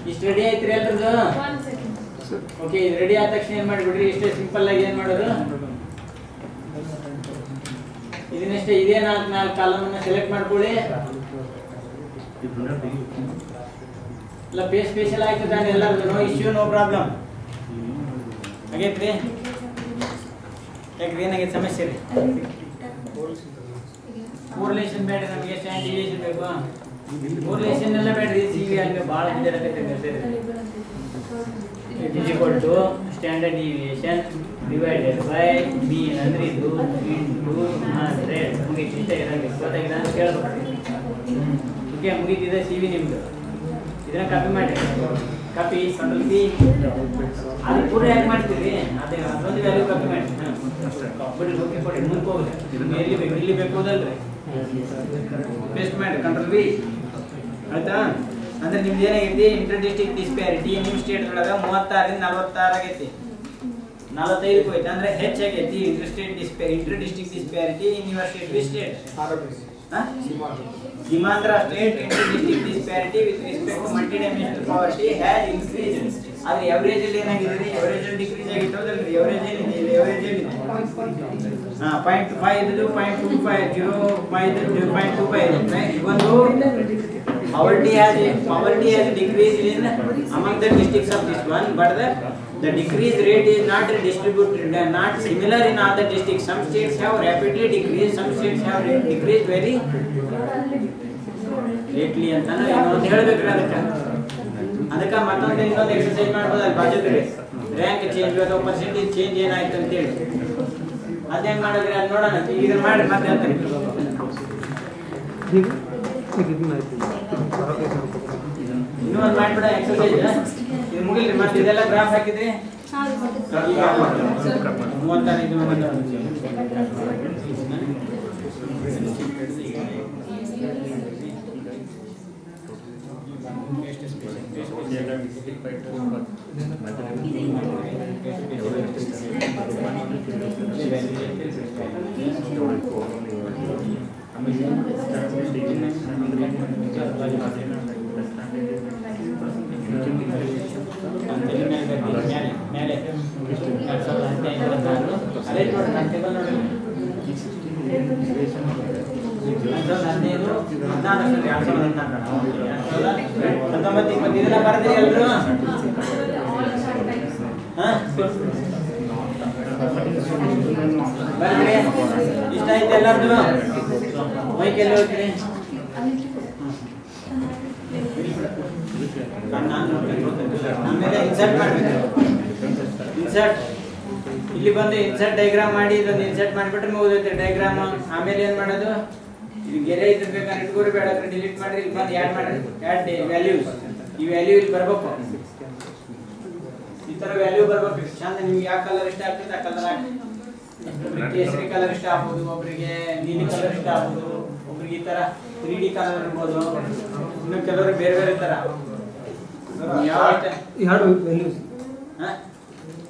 ಇಷ್ಟು ರೆಡಿ ಐತ್ರಿ ಎಲ್ಲರದು. ಓಕೆ, ಇದು ರೆಡಿ ಆದ ತಕ್ಷಣ ಏನ್ ಮಾಡಿಬಿಡ್ರಿ, ಇಷ್ಟೇ ಸಿಂಪಲ್ ಆಗಿ ಏನ್ ಮಾಡೋದು, ಇದನ್ನಷ್ಟೇ ಇದೇ 4 ಕಾಲಮ್ ಅನ್ನ ಸೆಲೆಕ್ಟ್ ಮಾಡ್ಕೊಳ್ಳಿ. ಇಲ್ಲ ಪೇಸ್ಟ್ ಸ್ಪೆಷಲ್ ಆಯ್ತು ತಾನೆ ಎಲ್ಲರದು. ನೋ ಇಶ್ಯೂ, ನೋ ಪ್ರಾಬ್ಲಮ್ ಆಗೈತ್ರಿ. ಯಾಕ್ರಿ ಏನಾಗೈತೆ ಸಮಸ್ಯೆ ರೀ? ಕೋರಿಲೇಷನ್ ಬೇಡ ನಮಗೆ, ಸ್ಟ್ಯಾಂಡ್ ಡಿವಿಯೇಷನ್ ಬೇಕು. ಕೋರಿಲೇಷನ್ ಎಲ್ಲ ಬೇಡ್ರಿ. CV ಅಲ್ಲಿ ಭಾಳ = ಸ್ಟ್ಯಾಂಡರ್ಡ್ ಡಿವಿಯೇಷನ್ ಡಿವೈಡೆಡ್ ಬೈ ಮೀನ್ ಅಂದ್ರೆ ಇದು ಇಂಟು 100 ಮುಗೀತು. ಇಷ್ಟ ಇರಂಗಿಲ್ಲ, ಗೊತ್ತಾಗಿದೆ ಅಂತ ಕೇಳ್ಬೇಕು. ಓಕೆ, ಮುಗೀತಿದೆ CV ನಿಮ್ದು. ಇದನ್ನ ಕಾಪಿ ಮಾಡಿ, ಕಾಪಿ ಕಂಟ್ರೋಲ್ ಸಿ. ಅದು ಪೂರ ಯಾಕೆ ಮಾಡ್ತೀರಿ? ಅದೇ ಅದೊಂದು ವ್ಯಾಲ್ಯೂ ಕಾಪಿ ಮಾಡಿ ಬಿಡಿ. ಓಕೆ ಕೊಡಿ, ಮುಂದೆ ಹೋಗ್ರಿ. ಎಲ್ಲಿ ಬೇಕು ಇಲ್ಲಿ ಬೇಕು ಹೋದಲ್ರಿ, ಪೇಸ್ಟ್ ಮಾಡಿ ಕಂಟ್ರೋಲ್ ವಿ. ಆಯ್ತಾ? ಅಂದ್ರೆ ನಿಮ್ದು ಏನಾಗೈತಿ, ಇಂಟರ್ ಡಿಸ್ಟ್ರಿಕ್ಟ್ ಡಿಸ್ಪ್ಯಾರಿಟಿ ನಿಮ್ಮ ಸ್ಟೇಟ್ ಒಳಗ 36 ರಿಂದ 46 ಆಗೈತಿ, 45 ಹೋಯ್ತು. ಅಂದ್ರೆ ಹೆಚ್ಚಾಗೈತಿ inter district disparity in your state. Sumatra state inter-district disparity with respect to multidimensional poverty has increased. ಆದರೆ ಎವರೇಜ್ ಅಲ್ಲಿ ಏನಾಗಿದೆ? ಎವರೇಜ್ ಅಲ್ಲಿ ಡಿಕ್ರೀಸ್ ಆಗಿತ್ತು ಹೌದಲ್ರಿ? ಎವರೇಜ್ ಏನಿದೆ? ಎವರೇಜ್ ಅಲ್ಲಿ 0.5 ಇದು 0.25 0.5 0.25 ಒಂದು poverty has decreased in among the districts of this one, but the decrease rate is not distributed, not similar in all the districts. Some states have rapidly decreased, some states have decreased very lately ಅಂತ ಇನ್ನೊಂದು ಹೇಳಬೇಕ್ರಿ. ಅದಕ್ಕೆ ಮತ್ತೊಂದು ಇನ್ನೊಂದು exercise ಮಾಡ್ಬೋದು. ಅಲ್ಲಿ ಬಾಜುಗೆ rank change ಅಥವಾ percentage change ಏನಾಯ್ತು ಅಂತೇಳಿ ಅದು ಹೆಂಗೆ ಮಾಡಿದ್ರಿ ಅದು ನೋಡೋಣ. ಈಗ ಮಾಡಿ ಮತ್ತೆ ಹೇಳ್ತಾರೆ. ಇನ್ನೊಂದು ಮಾಡ್ಬಿಡ ಎಕ್ಸರ್ಸೈಸ್. ಇದು ಮುಗಿಲ್ರಿ, ಮತ್ತೆ ಇದೆಲ್ಲ ಗ್ರಾಫ್ ಹಾಕಿದ್ರಿ. 19 ಇದೆಲ್ಲ ಬರೆದ್ರಿ ಎಲ್ಲರೂ? ಬರ್ರಿ, ಇಷ್ಟ ಆಯ್ತು ಎಲ್ಲರದು? ಮೈಕ್ ಎಲ್ಲಿ ಹೋಗ್ತೀರಿ? ಆಮೇಲೆ ಇನ್ಸರ್ಟ್ ಮಾಡಬೇಕು. ಇನ್ಸರ್ಟ್ ಇಲ್ಲಿ ಬಂದು ಇನ್ಸರ್ಟ್ ಡೈಗ್ರಾಮ್ ಮಾಡಿ ಇದೊಂದು ಇನ್ಸರ್ಟ್ ಮಾಡಿಬಿಟ್ರೆ ಮುಗಿದೈತೆ ಡೈಗ್ರಾಮ್. ಆಮೇಲೆ ಏನು ಮಾಡೋದು, ಇದು ಗೆರೆ ಇದ್ದಿರ್ಬೇಕಾದ್ರೆ ಇಟ್ಕೋರಿ ಬೇಡ, ಡಿಲೀಟ್ ಮಾಡ್ರಿ. ಇಲ್ಲಿ ಬಂದು ಆ್ಯಡ್ ಮಾಡ್ರಿ, ಆ್ಯಡ್ ವ್ಯಾಲ್ಯೂಸ್ ಈ ವ್ಯಾಲ್ಯೂ ಇಲ್ಲಿ ಬರ್ಬೇಕು, ಈ ತರ ವ್ಯಾಲ್ಯೂ ಬರ್ಬೇಕು. ಚಂದ ನಿಮ್ಗೆ ಯಾವ ಕಲರ್ ಇಷ್ಟ ಆಗ್ತದೆ ಆ ಕಲರ್ ಹಾಕಿ. ಒಬ್ಬರಿಗೆ ಕೇಸರಿ ಕಲರ್ ಇಷ್ಟ ಆಗ್ಬೋದು, ಒಬ್ಬರಿಗೆ ನೀಲಿ ಕಲರ್ ಇಷ್ಟ ಆಗ್ಬೋದು, ಒಬ್ಬರಿಗೆ ಈ ತರ 3D ಕಲರ್ ಇರ್ಬೋದು, ಇನ್ನು ಕೆಲವರು ಬೇರೆ ಬೇರೆ ತರ ಯಾವ
ಎರಡು ವ್ಯಾಲ್ಯೂಸ್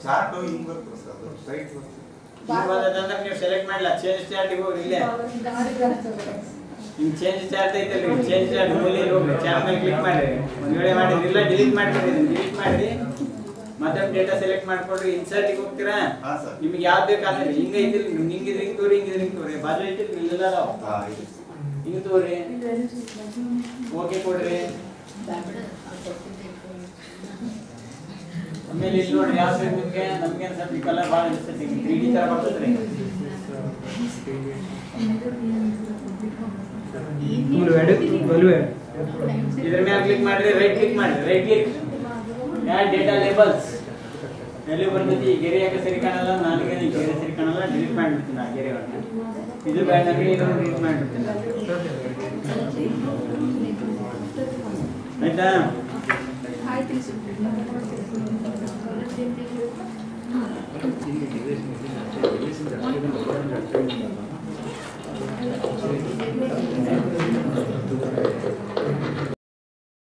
ಚಾರ್ಟ್ ಹಿಂಗ್ ಬರ್ತದೆ ಸರ್, ಅದು ಸ್ಟ್ರೈಟ್
ಬಂದ್ರೆ ನೀವು ಸೆಲೆಕ್ಟ್ ಮಾಡಲ್ಲ, ಚೇಂಜ್ ಚಾರ್ಟ್ ಹೋಗಿ ಇಲ್ಲೇ ನಿಮ್ ಚೇಂಜ್ ಚಾರ್ಟ್ ಐತಲ್ರಿ, ಚೇಂಜ್ ಚಾರ್ಟ್ ಮೂಲೆ ಹೋಗಿ ಚಾರ್ಟ್ ಮೇಲೆ ಕ್ಲಿಕ್ ಮಾಡಿ, ಒಂದ್ ವೇಳೆ ಮಾಡಿದ್ರಿಲ್ಲ ಡಿಲೀಟ್ ಮಾಡ್ಬಿಡ್ರಿ, ಡಿಲೀಟ್ ಮಾಡಿ ಮತ್ತೆ ಡೇಟಾ ಸೆಲೆಕ್ಟ್ ಮಾಡ್ಕೊಡ್ರಿ, ಇನ್ಸರ್ಟ್ ಗೆ ಹೋಗ್ತೀರಾ, ನಿಮ್ಗೆ ಯಾವ್ದು ಬೇಕಾದ್ರೆ ಹಿಂಗ ಐತಿಲ್ ಹಿಂಗಿದ್ರೆ ಹಿಂಗ್ ತೋರಿ, ಹಿಂಗಿದ್ರೆ ಹಿಂಗ್ ತೋರಿ, ಬಾಜು ಐತಿಲ್ ಇಲ್ಲೆಲ್ಲ ಅದಾವ ಹಿಂಗ್ ತೋರಿ, ಓಕೆ ಕೊಡ್ರಿ. ಆಮೇಲೆ ಇಲ್ಲಿ ನೋಡ್ರಿ ಯಾವ ಸೈಡ್ ನಿಮ್ಗೆ ನಮ್ಗೆ ಸ್ವಲ್ಪ ಕಲರ್ ಭಾಳ ಅನಿಸ್ತೈತಿ, 3D ತರ ಬರ್ತದ್ರಿ. ಇದ್ರ ಮೇಲೆ ಕ್ಲಿಕ್ ಮಾಡ್ರಿ, ರೈಟ್ ಕ್ಲಿಕ್ ಮಾಡ್ರಿ, right click add data labels value ಬರ್ತೈತಿ. ಈ ಗೆರೆ ಯಾಕೆ ಸರಿ ಕಾಣಲ್ಲ, ನನಗೆ ಈ ಗೆರೆ ಸರಿ ಕಾಣಲ್ಲ, ಡಿಲೀಟ್ ಮಾಡ್ಬಿಡ್ತೀನಿ ಆ ಗೆರೆಗಳನ್ನ. ಇದು ಬ್ಯಾಡ್ ನನಗೆ ಇದನ್ನು ಡಿಲೀಟ್ ಮಾಡ್ಬಿಡ್ತೀನಿ ಆಯ್ತಾ.